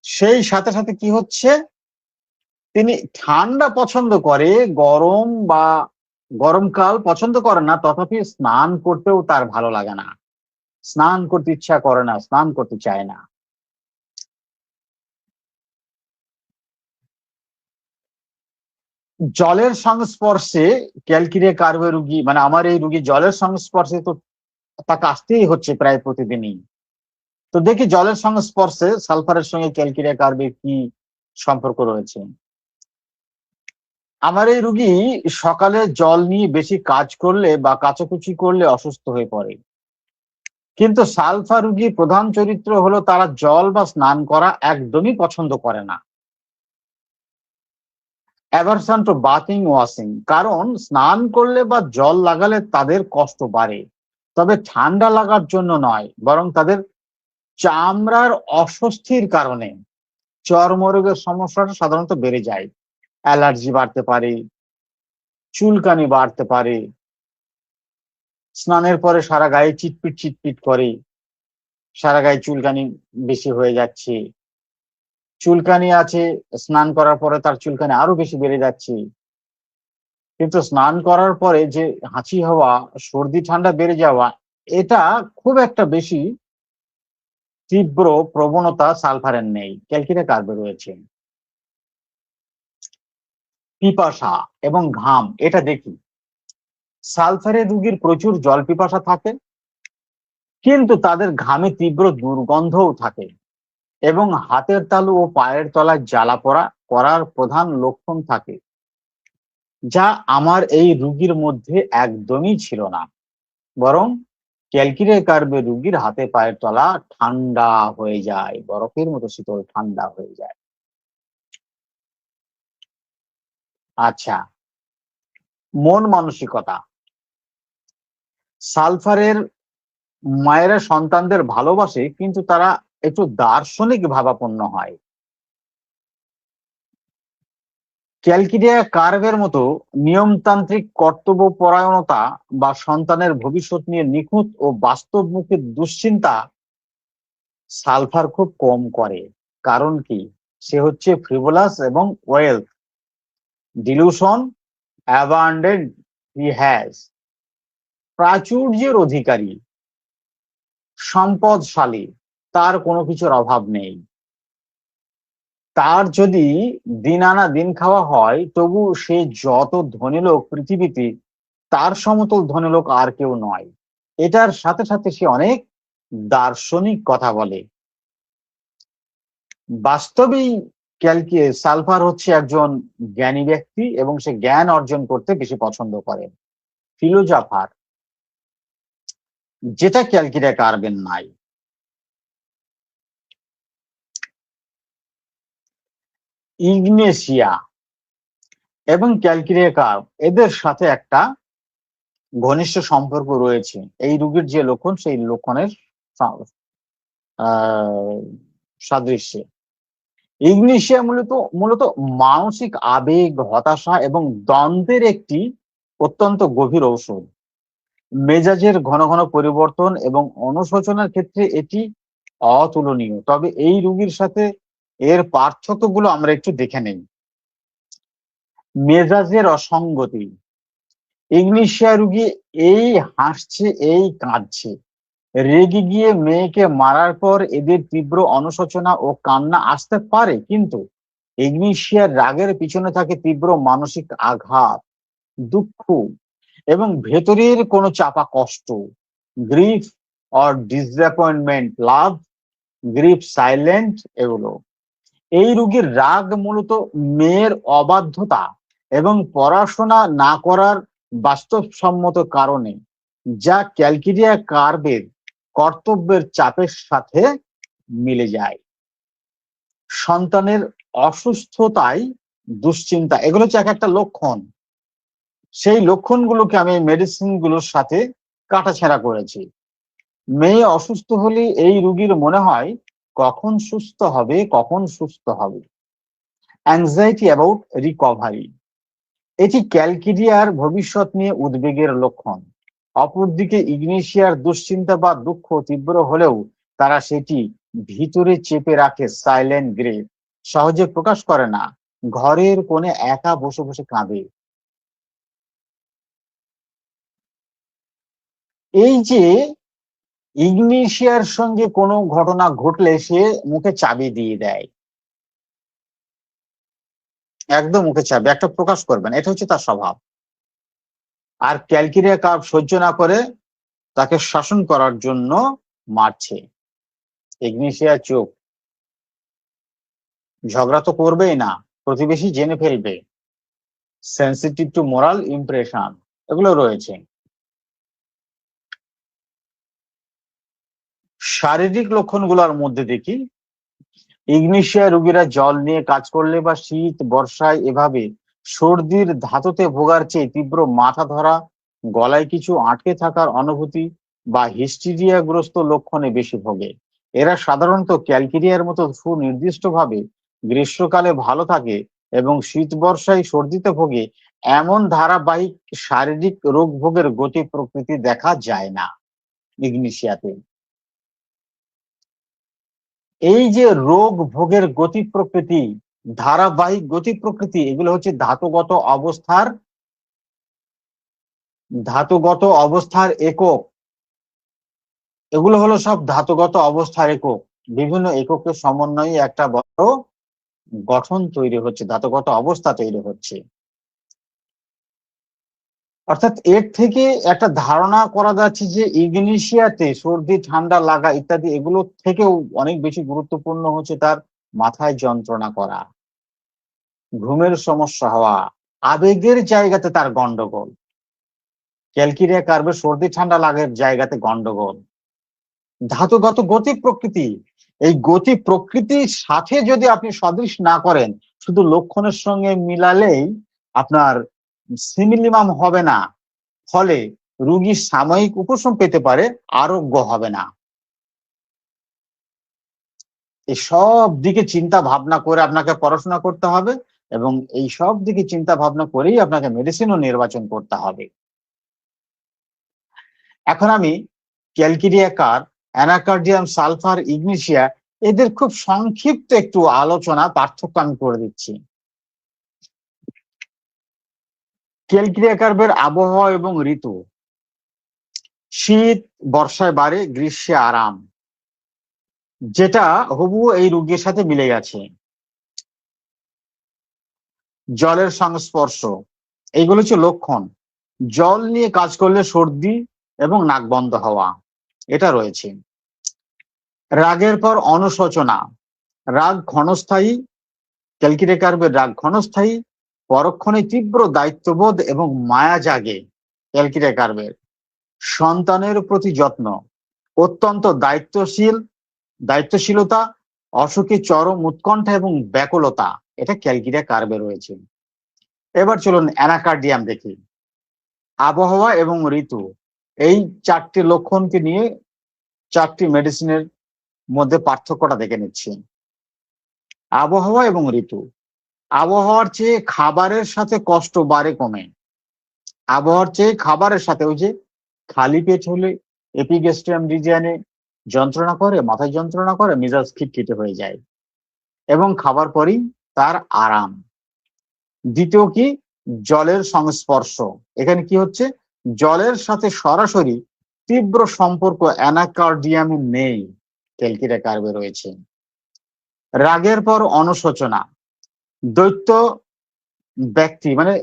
সেই সাথে সাথে কি হচ্ছে, তিনি ঠান্ডা পছন্দ করে, গরম বা গরমকাল পছন্দ করে না, তথাপি স্নান করতেও তার ভালো লাগে না, স্নান করতে ইচ্ছা করে না, স্নান করতে চায় না। জলের সংস্পর্শে ক্যালকিনিয়া কার্ভের রুগী, মানে আমার এই রুগী জলের সংস্পর্শে তো তাকে আসতেই হচ্ছে প্রায় প্রতিদিনই। তো দেখি জলের সংস্পর্শে সালফারের সঙ্গে ক্যালকিনিয়া কার্ভের কি সম্পর্ক রয়েছে। আমার এই রুগী সকালে জল নিয়ে বেশি কাজ করলে বা কাচাকুচি করলে অসুস্থ হয়ে পড়ে, কিন্তু সালফার রুগী প্রধান চরিত্র হলো তারা জল বা স্নান করা একদমই পছন্দ করে না। অ্যাভারশন টু বাথিং ওয়াশিং, কারণ স্নান করলে বা জল লাগালে তাদের কষ্ট বাড়ে, তবে ঠান্ডা লাগার জন্য নয়, বরং তাদের চামড়ার অস্বস্তির কারণে চর্মরোগের সমস্যাটা সাধারণত বেড়ে যায়। অ্যালার্জি বাড়তে পারে, চুলকানি বাড়তে পারে, স্নানের পরে সারা গায়ে চিটপিট চিটপিট করে, সারা গায়ে চুলকানি বেশি হয়ে যাচ্ছে, চুলকানি আছে, স্নান করার পরে তার চুলকানি আরো বেশি বেড়ে যাচ্ছে। কিন্তু স্নান করার পরে যে হাঁচি হওয়া, সর্দি ঠান্ডা বেড়ে যাওয়া, এটা খুব একটা বেশি তীব্র প্রবণতা সালফারের নেই, ক্যালকিনিয়া কার্ভে রয়েছে। পিপাসা এবং ঘাম, এটা দেখি সালফারের রোগীর প্রচুর জল পিপাসা থাকে, কিন্তু তাদের ঘামে তীব্র দুর্গন্ধও থাকে এবং হাতের তালু ও পায়ের তলায় জ্বালা পোড়া করার প্রধান লক্ষণ থাকে, যা আমার এই রোগীর মধ্যে একদমই ছিল না। বরং ক্যালকিনিয়া কার্ভে রোগীর হাতে পায়ের তলা ঠান্ডা হয়ে যায়, বরফের মতো শীতল ঠান্ডা হয়ে যায়। আচ্ছা, মন মানসিকতা। সালফারের মায়েরা সন্তানদের ভালোবাসে, কিন্তু তারা একটু দার্শনিক ভাবাপন্ন হয়। ক্যালকিনিয়া কার্ভের মতো নিয়মতান্ত্রিক কর্তব্য পরায়ণতা বা সন্তানের ভবিষ্যৎ নিয়ে নিখুঁত ও বাস্তবমুখী দুশ্চিন্তা সালফার খুব কম করে। কারণ কি, সে হচ্ছে ফ্রিভোলাস এবং wealth delusion abundant, he has প্রাচুর্যের অধিকারী, সম্পদশালী, তার কোনো কিছুর অভাব নেই। তার যদি দিন আনা দিন খাওয়া হয়, তবু সে যত ধনী লোক পৃথিবীতে, তার সমতল ধনী লোক আর কেউ নয়। এটার সাথে সাথে সে অনেক দার্শনিক কথা বলে। বাস্তবেই সালফার হচ্ছে একজন জ্ঞানী ব্যক্তি এবং সে জ্ঞান অর্জন করতে বেশি পছন্দ করে, ফিলোজাফার, যেটা ক্যালকিনিয়া কার্ভের নাই। ইগনেসিয়া এবং ক্যালকিনিয়া কার্ভ, এদের সাথে একটা ঘনিষ্ঠ সম্পর্ক রয়েছে। এই রোগীর যে লক্ষণ, সেই লক্ষণের আহ সাদৃশ্যে ইগনেশিয়া মূলত মূলত মানসিক আবেগ, হতাশা এবং দ্বন্দ্বের একটি অত্যন্ত গভীর ঔষধ। মেজাজের ঘন ঘন পরিবর্তন এবং অনুশোচনার ক্ষেত্রে এটি অতুলনীয়। তবে এই রোগীর সাথে এর পার্থক্যগুলো আমরা একটু দেখে নেই। মেজাজের অসঙ্গতি, ইগনেশিয়া রোগী এই হাসছে, এই কাঁদছে, রেগে গিয়ে মেয়েকে মারার পর এদের তীব্র অনুশোচনা ও কান্না আসতে পারে, কিন্তু ইগনেশিয়ার রাগের পিছনে থাকে তীব্র মানসিক আঘাত, দুঃখ এবং ভেতরের কোনো চাপা কষ্ট, grief or disappointment, love grip, silent, এগুলো। এই রোগীর রাগ মূলত মেয়ের অবাধ্যতা এবং পড়াশোনা না করার বাস্তবসম্মত কারণে, যা ক্যালকিরিয়া কার্ভের কর্তব্যের চাপের সাথে মিলে যায়। সন্তানের অসুস্থতায় দুশ্চিন্তা, এগুলো হচ্ছে এক একটা লক্ষণ। সেই লক্ষণগুলোকে আমি মেডিসিন গুলোর সাথে কাটাছেঁড়া করেছি। মেয়ে অসুস্থ হলে এই রোগীর মনে হয় কখন সুস্থ হবে, কখন সুস্থ হবে। অ্যাংজাইটি অ্যাবাউট রিকভারি, এটি ক্যালকিরিয়ার ভবিষ্যৎ নিয়ে উদ্বেগের লক্ষণ। অপরদিকে ইগনিশিয়ার দুশ্চিন্তা বা দুঃখ তীব্র হলেও তারা সেটি ভিতরে চেপে রাখে, সাইলেন্ট গ্রেভ, সহজে প্রকাশ করে না, ঘরের কোণে একা বসে বসে কাঁদে। এই যে ইগনিশিয়ার সঙ্গে কোনো ঘটনা ঘটলে সে মুখে চাবি দিয়ে দেয়, একদম মুখে চাবি, একটা প্রকাশ করবে না, এটা হচ্ছে তার স্বভাব। আর ক্যালকিরিয়া কার্ভ সহ্য না করে তাকে শাসন করার জন্য মারছে। ইগনিশিয়া চুপ, ঝগড়া তো করবেই না, প্রতিবেশী জেনে ফেলবে, সেন্সিটিভ টু মোরাল ইমপ্রেশন, এগুলো রয়েছে। শারীরিক লক্ষণগুলোর মধ্যে দেখি, ইগনিশিয়া রোগীরা জল নিয়ে কাজ করলে বা শীত বর্ষায় এভাবে সর্দির ধাতুতে ভোগার চেয়ে তীব্র মাথা ধরা, গলায় কিছু আটকে থাকার অনুভূতি বা হিস্টিরিয়াগ্রস্ত লক্ষণে বেশি ভোগে। এরা সাধারণত ক্যালকিরিয়ার মতো সুনির্দিষ্টভাবে গ্রীষ্মকালে ভালো থাকে এবং শীত বর্ষায় সর্দিতে ভোগে, এমন ধারাবাহিক শারীরিক রোগ ভোগের গতি প্রকৃতি দেখা যায় না ইগনিশিয়াতে। এই যে রোগ ভোগের গতি প্রকৃতি, ধারাবাহিক গতি প্রকৃতি, এগুলো হচ্ছে ধাতুগত অবস্থার একক। এগুলো হলো সব ধাতুগত অবস্থার একক, বিভিন্ন এককের সমন্বয়ে একটা বড় গঠন তৈরি হচ্ছে, ধাতুগত অবস্থা তৈরি হচ্ছে। অর্থাৎ এর থেকে একটা ধারণা করা যাচ্ছে যে ইগনিশিয়াতে সর্দি ঠান্ডা লাগা ইত্যাদি এগুলো থেকেও অনেক বেশি গুরুত্বপূর্ণ হচ্ছে তার মাথায় যন্ত্রণা করা, ঘুমের সমস্যা হওয়া, আবেগের জায়গাতে তার গন্ডগোল। ক্যালকিরিয়া কার্ভে সর্দি ঠান্ডা লাগার জায়গাতে গন্ডগোল। ধাতুগত গতি প্রকৃতি, এই গতি প্রকৃতির সাথে যদি আপনি সদৃশ না করেন, শুধু লক্ষণের সঙ্গে মিলালেই আপনার সিমিলিমাম হবে না, ফলে রোগী সাময়িক উপশম পেতে পারে, আরোগ্য হবে না। এই সব দিকে চিন্তা ভাবনা করে আপনাকে পড়াশোনা করতে হবে এবং এই সব দিকে চিন্তা ভাবনা করেই আপনাকে মেডিসিনও নির্বাচন করতে হবে। এখন আমি ক্যালকিরিয়া কার্ভ, অ্যানাকার্ডিয়াম, সালফার, ইগনিশিয়া, এদের খুব সংক্ষিপ্ত একটু আলোচনা, পার্থক্য আমি করে দিচ্ছি। ক্যালকিরিয়া কার্ভের আবহাওয়া এবং ঋতু, শীত বর্ষায় বাড়ে, গ্রীষ্মে আরাম, যেটা হুবহু এই রোগীর সাথে মিলে গেছে। জলের সংস্পর্শ, এইগুলো হচ্ছে লক্ষণ। জল নিয়ে কাজ করলে সর্দি এবং নাক বন্ধ হওয়া, এটা রয়েছে। রাগের পর অনুশোচনা, রাগ ক্ষণস্থায়ী, ক্যালকিরিয়া কার্ভের রাগ ক্ষণস্থায়ী, পরক্ষণে তীব্র দায়িত্ববোধ এবং মায়া জাগে ক্যালকিরিয়া কার্ভের। সন্তানের প্রতি যত্ন, অত্যন্ত দায়িত্বশীলতা, অসুখে চরম উৎকণ্ঠা এবং ব্যাকুলতা, এটা ক্যালকিরিয়া কার্ভে রয়েছে। এবার চলুন অ্যানাকার্ডিয়াম দেখি। আবহাওয়া এবং ঋতু, এই চারটি লক্ষণকে নিয়ে চারটি মেডিসিনের মধ্যে পার্থক্যটা দেখে নিচ্ছি। আবহাওয়া এবং ঋতু, আবহাওয়ার চেয়ে খাবারের সাথে কষ্ট বাড়ে কমে। আবহাওয়ার চেয়ে খাবারের সাথে, ওই যে খালি পেট হলে এপিগ্যাস্ট্রিয়াম রিজিয়নে যন্ত্রণা করে, মাথায় যন্ত্রণা করে, মেজাজ খিটখিটে হয়ে যায় এবং খাবার পরেই তার আরাম। দ্বিতীয় কি, জলের সংস্পর্শ, এখানে কি হচ্ছে, জলের সাথে সরাসরি তীব্র সম্পর্ক অ্যানাকার্ডিয়ামে নেই, ক্যালকিরিয়া কার্ভে রয়েছে। রাগের পর অনুশোচনা, দৈত্য ব্যক্তি মানে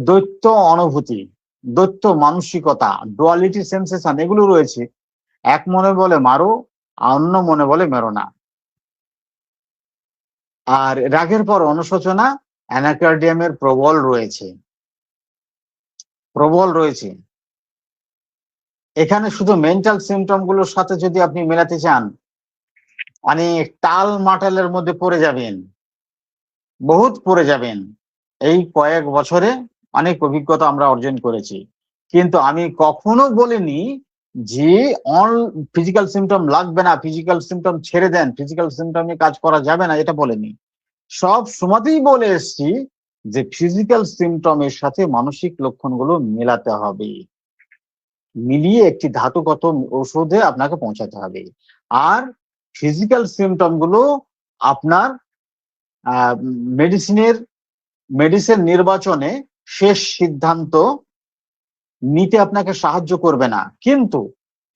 দৈত্য অনুভূতি, দৈত্য মানসিকতা, ডুয়ালিটি সেন্সেশন, এগুলো রয়েছে। এক মনে বলে মারো, অন্য মনে বলে মেরো না। আর রাগের পর অনুশোচনা অ্যানাকার্ডিয়ামের প্রবল রয়েছে। এখানে শুধু মেন্টাল সিমটম গুলোর সাথে যদি আপনি মেলাতে চান, অনেক টাল মাটালের মধ্যে পড়ে যাবেন, বহুত পড়ে যাবেন। এই কয়েক বছরে অনেক অভিজ্ঞতা আমরা অর্জন করেছি, কিন্তু আমি কখনো বলিনি যে অল ফিজিক্যাল সিমটম লাগবে না, ফিজিক্যাল সিমটম ছেড়ে দেন, ফিজিক্যাল সিমটমে কাজ করা যাবে না, এটা বলিনি। সব সময়তেই বলে এসছি যে ফিজিক্যাল সিমটমের সাথে মানসিক লক্ষণগুলো মেলাতে হবে, মিলিয়ে একটি ধাতুগত ওষুধে আপনাকে পৌঁছাতে হবে। আর ফিজিক্যাল সিমটম গুলো আপনার মেডিসিন নির্বাচনে শেষ সিদ্ধান্ত নিতে আপনাকে সাহায্য করবে না, কিন্তু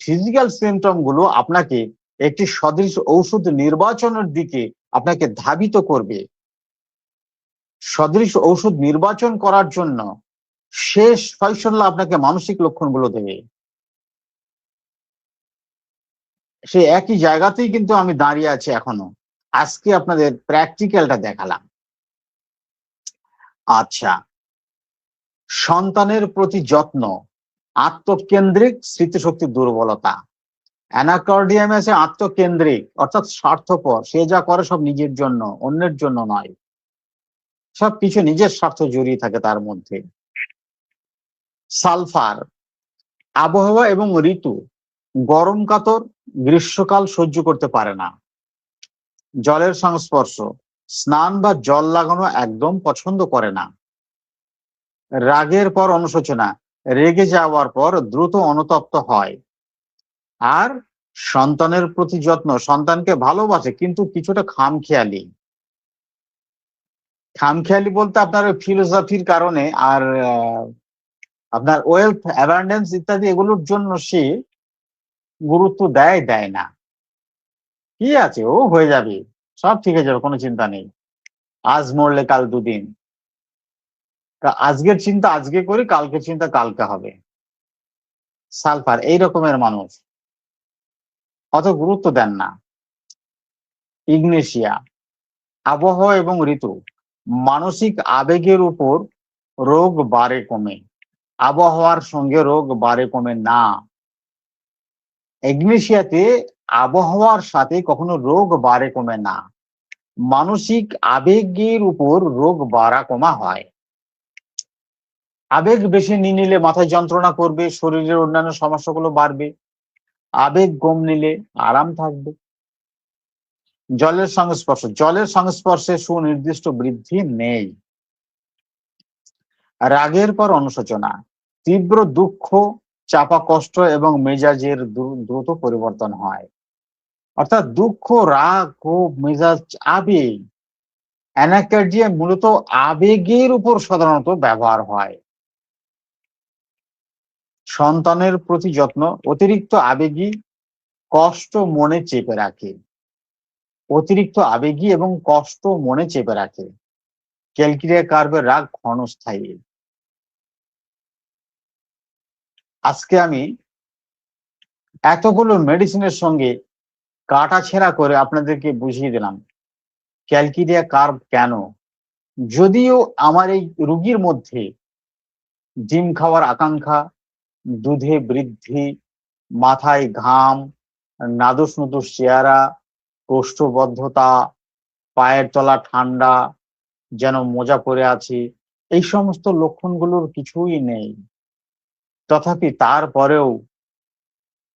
ফিজিক্যাল সিমটম গুলো আপনাকে একটি সদৃশ ঔষধ নির্বাচনের দিকে আপনাকে ধাবিত করবে। সদৃশ ঔষধ নির্বাচন করার জন্য শেষ ফয়সালা আপনাকে মানসিক লক্ষণগুলো দেবে। সে একই জায়গাতেই কিন্তু আমি দাঁড়িয়ে আছি এখনো। আজকে আপনাদের প্র্যাকটিক্যালটা দেখালাম। আচ্ছা, সন্তানের প্রতি যত্ন, আত্মকেন্দ্রিক স্মৃতিশক্তির দুর্বলতা। অ্যানাকর্ডিয়ামে আছে আত্মকেন্দ্রিক, অর্থাৎ স্বার্থপর, সে যা করে সব নিজের জন্য, অন্যের জন্য নয়। সবকিছু নিজের স্বার্থ জড়িয়ে থাকে তার মধ্যে। সালফার, আবহাওয়া এবং ঋতু, গরম কাতর, গ্রীষ্মকাল সহ্য করতে পারে না। জলের সংস্পর্শ, স্নান বা জল লাগানো একদম পছন্দ করে না। রাগের পর অনুশোচনা, রেগে যাওয়ার পর দ্রুত অনুতপ্ত হয়। আর সন্তানের প্রতি যত্ন, সন্তানকে ভালোবাসে কিন্তু কিছুটা খামখেয়ালি। খামখেয়ালি বলতে আপনার ফিলোসফির কারণে আর আপনার ওয়েলথ অ্যাবান্ডেন্স ইত্যাদি এগুলোর জন্য সে গুরুত্ব দেয় না। কি আছে, ও হয়ে যাবে, সব ঠিক হয়ে যাবে, কোনো চিন্তা নেই, আজ মরলে কাল দুদিন, আজকের চিন্তা আজকে করি, কালকের চিন্তা কালকে হবে। সালফার এই রকমের মানুষ, অত গুরুত্ব দেন না। ইগনেশিয়া, আবহাওয়া এবং ঋতু, মানসিক আবেগের উপর রোগ বাড়ে কমে, আবহাওয়ার সঙ্গে রোগ বাড়ে কমে না। ইগনেশিয়াতে আবহাওয়ার সাথে কখনো রোগ বাড়ে কমে না, মানসিক আবেগের উপর রোগ বাড়া কমা হয়। আবেগ বেশি নিয়ে নিলে মাথায় যন্ত্রণা করবে, শরীরের অন্যান্য সমস্যাগুলো বাড়বে। আবেগ কম নিলে আরাম থাকবে। জলের সংস্পর্শে সুনির্দিষ্ট বৃদ্ধি নেই। রাগের পর অনুশোচনা, তীব্র দুঃখ, চাপা কষ্ট এবং মেজাজের দ্রুত পরিবর্তন হয়। অর্থাৎ দুঃখ, রাগ, ক্ষোভ, মেজাজ, আবেগ, অ্যানাকার্ডিয়া মূলত আবেগের উপর সাধারণত ব্যবহার হয়। সন্তানের প্রতি যত্ন, অতিরিক্ত আবেগী, কষ্ট মনে চেপে রাখে। অতিরিক্ত আবেগী এবং কষ্ট মনে চেপে রাখে। ক্যালকিরিয়া কার্ভের রাগ ক্ষণস্থায়ী। আজকে আমি এতগুলো মেডিসিনের সঙ্গে কাটাছেঁড়া করে আপনাদেরকে বুঝিয়ে দিলাম ক্যালকিরিয়া কার্ভ কেন। যদিও আমার এই রুগীর মধ্যে ডিম খাওয়ার আকাঙ্ক্ষা, দুধে বৃদ্ধি, মাথায় ঘাম, নাদুস নুদুস চেহারা, কোষ্ঠবদ্ধতা, পায়ের তলা ঠান্ডা, যেন মোজা পরে আছি, এই সমস্ত লক্ষণগুলোর কিছুই নেই, তথাপি তারপরেও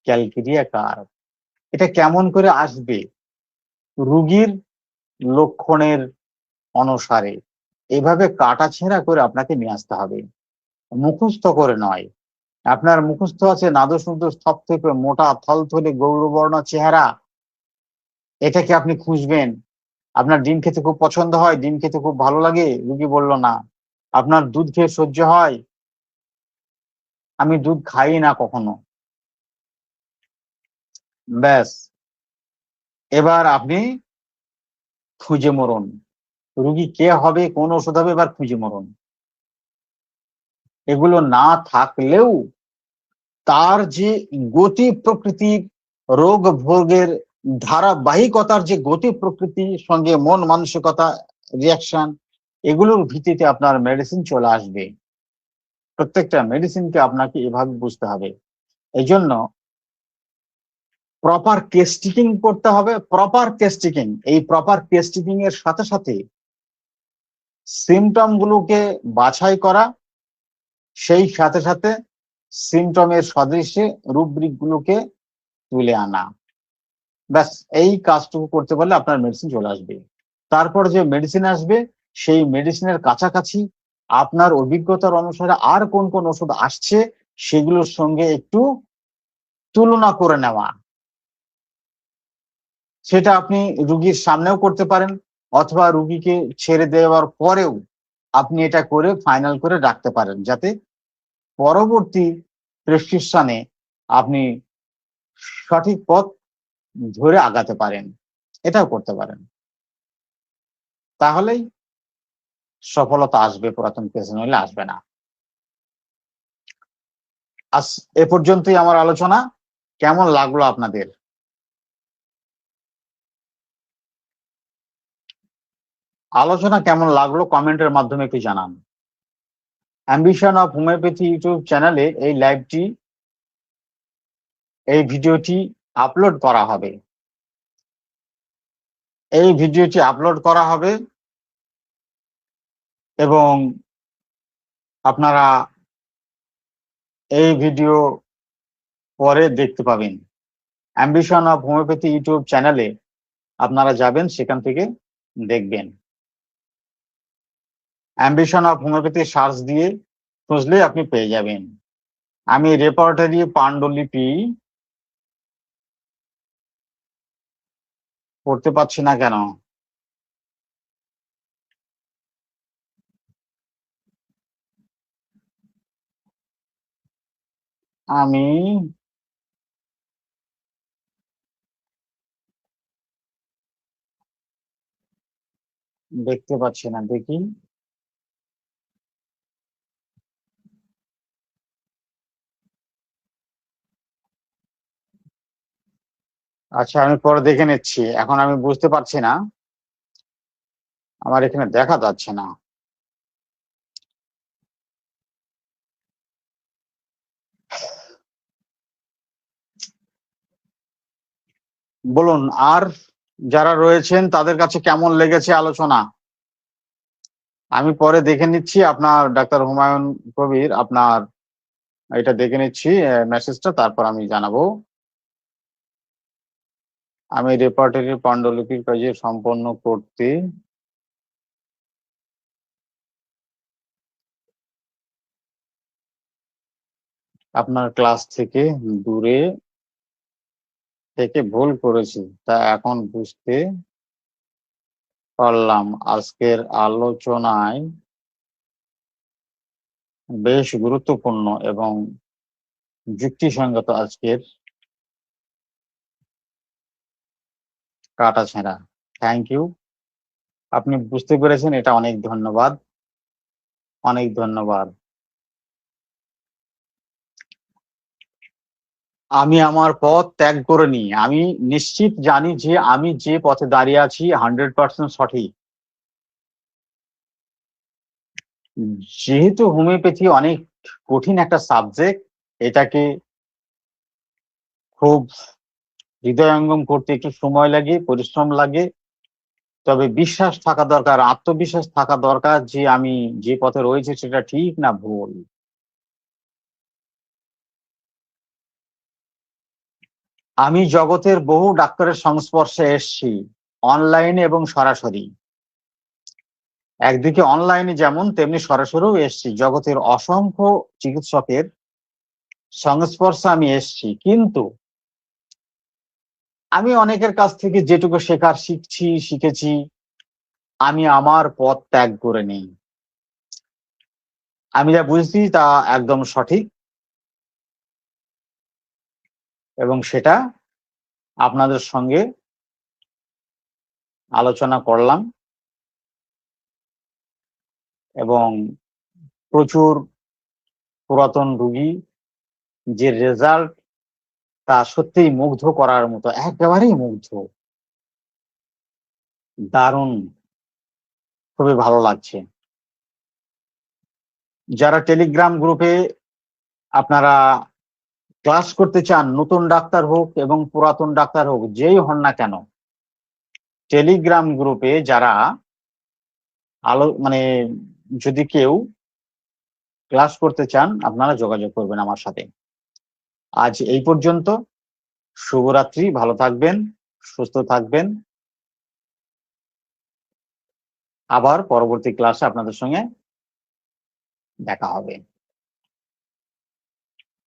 ক্যালকিরিয়া কার্ভ। এটা কেমন করে আসবে? রুগীর লক্ষণের অনুসারে এভাবে কাটাছেঁড়া করে আপনাকে নিয়ে আসতে হবে, মুখস্থ করে নয়। আপনার মুখস্থ আছে নাদুস নুদুস থপথপে মোটা থলথলে গৌরবর্ণ চেহারা, এটাকে আপনি খুঁজবেন। আপনার ডিম খেতে খুব পছন্দ হয়, ডিম খেতে খুব ভালো লাগে, রুগী বলল না। আপনার দুধ খেয়ে সহ্য হয়, আমি দুধ খাই না কখনো। ব্যাস, এবার আপনি খুঁজে মরুন রুগী কে হবে, কোন ওষুধ হবে, এবার খুঁজে মরুন। এগুলো না থাকলেও তার যে গতি প্রকৃতির রোগ ভোগের ধারাবাহিকতার যে গতি প্রকৃতির সঙ্গে মন মানসিকতা, রিয়াকশন, এগুলোর ভিত্তিতে আপনার মেডিসিন চলে আসবে। প্রত্যেকটা মেডিসিনকে আপনাকে এভাবে বুঝতে হবে। এই জন্য প্রপার কেস টেকিং করতে হবে। প্রপার কেস টেকিং, এই প্রপার কেস টেকিং এর সাথে সাথে সিমটম গুলোকে বাছাই করা, সেই সাথে সাথে সিমটমের সদৃশ্যে রুব্রিক গুলোকে তুলে আনা। ব্যাস, এই কাজটুকু করতে পারলে আপনার মেডিসিন চলে আসবে। তারপর যে মেডিসিন আসবে, সেই মেডিসিনের কাছাকাছি আপনার অভিজ্ঞতার অনুসারে আর কোন কোন ওষুধ আসছে সেগুলোর সঙ্গে একটু তুলনা করে নেওয়া। সেটা আপনি রুগীর সামনেও করতে পারেন, অথবা রুগীকে ছেড়ে দেওয়ার পরেও আপনি এটা করে ফাইনাল করে রাখতে পারেন, যাতে পরবর্তী প্রেসক্রিপশনে আপনি সঠিক পথ ধরে আগাতে পারেন। এটাও করতে পারেন, তাহলেই সফলতা আসবে, পুরাতন পেশেন্ট হলে আসবে না। আজ এ পর্যন্তই আমার আলোচনা। কেমন লাগলো আপনাদের? আলোচনা কেমন লাগলো কমেন্টের মাধ্যমে একটু জানান। অ্যাম্বিশন অফ হোমিওপ্যাথি ইউটিউব চ্যানেলে এই ভিডিওটি আপলোড করা হবে। এই ভিডিওটি আপলোড করা হবে এবং আপনারা এই ভিডিও পরে দেখতে পাবেন। অ্যাম্বিশন অফ হোমিওপ্যাথি ইউটিউব চ্যানেলে আপনারা যাবেন, সেখান থেকে দেখবেন। অ্যাম্বিশন অফ হোমিওপ্যাথি সার্চ দিয়ে খুঁজলে আপনি পেয়ে যাবেন। আমি রেপার্টরি পাণ্ডুলিপি পড়তে পারছি না কেন? আমি দেখতে পাচ্ছি না, দেখি। আচ্ছা, আমি পরে দেখে নিচ্ছি। এখন আমি বুঝতে পারছি না, আমার এখানে দেখা যাচ্ছে না। বলুন, আর যারা রয়েছেন তাদের কাছে কেমন লেগেছে আলোচনা? আমি পরে দেখে নিচ্ছি আপনার ডাক্তার হুমায়ুন কবির, আপনার এটা দেখে নিচ্ছি মেসেজটা, তারপর আমি জানাবো। আমি রেপার্টরি পাণ্ডুলিপির কাজে সম্পন্ন করতে আপনার ক্লাস থেকে দূরে থেকে ভুল করেছি, তা এখন বুঝতে পারলাম। আজকের আলোচনায় বেশ গুরুত্বপূর্ণ এবং যুক্তিসঙ্গত আজকের কাটাছেঁড়া। Thank you. আপনি বুঝতে পেরেছেন, এটা অনেক ধন্যবাদ, অনেক ধন্যবাদ। আমি আমার পথ ত্যাগ করে নি। আমি নিশ্চিত জানি যে আমি যে পথে দাঁড়িয়ে আছি 100% সঠিক। যেহেতু হোমিওপ্যাথি অনেক কঠিন একটা সাবজেক্ট, এটাকে খুব হৃদয়ঙ্গম করতে একটু সময় লাগে, পরিশ্রম লাগে। তবে বিশ্বাস থাকা দরকার, আত্মবিশ্বাস থাকা দরকার যে আমি যে পথে রয়েছে সেটা ঠিক না ভুল। আমি জগতের বহু ডাক্তারের সংস্পর্শে এসেছি, অনলাইনে এবং সরাসরি। একদিকে অনলাইনে যেমন, তেমনি সরাসরিও এসেছি। জগতের অসংখ্য চিকিৎসকের সংস্পর্শে আমি এসেছি, কিন্তু আমি অনেকের কাছ থেকে যেটুকু শিখেছি, আমি আমার পথ ত্যাগ করে নেই। আমি যা বুঝছি তা একদম সঠিক, এবং সেটা আপনাদের সঙ্গে আলোচনা করলাম। এবং প্রচুর পুরাতন রোগী যে রেজাল্ট তা সত্যিই মুগ্ধ করার মতো, একেবারেই মুগ্ধ। দারুণ, খুবই ভালো লাগছে। যারা টেলিগ্রাম গ্রুপে আপনারা ক্লাস করতে চান, নতুন ডাক্তার হোক এবং পুরাতন ডাক্তার হোক, যেই হন না কেন, টেলিগ্রাম গ্রুপে যারা মানে যদি কেউ ক্লাস করতে চান, আপনারা যোগাযোগ করবেন আমার সাথে। আজ এই পর্যন্ত। শুভরাত্রি, ভালো থাকবেন, সুস্থ থাকবেন। আবার পরবর্তী ক্লাসে আপনাদের সঙ্গে দেখা হবে।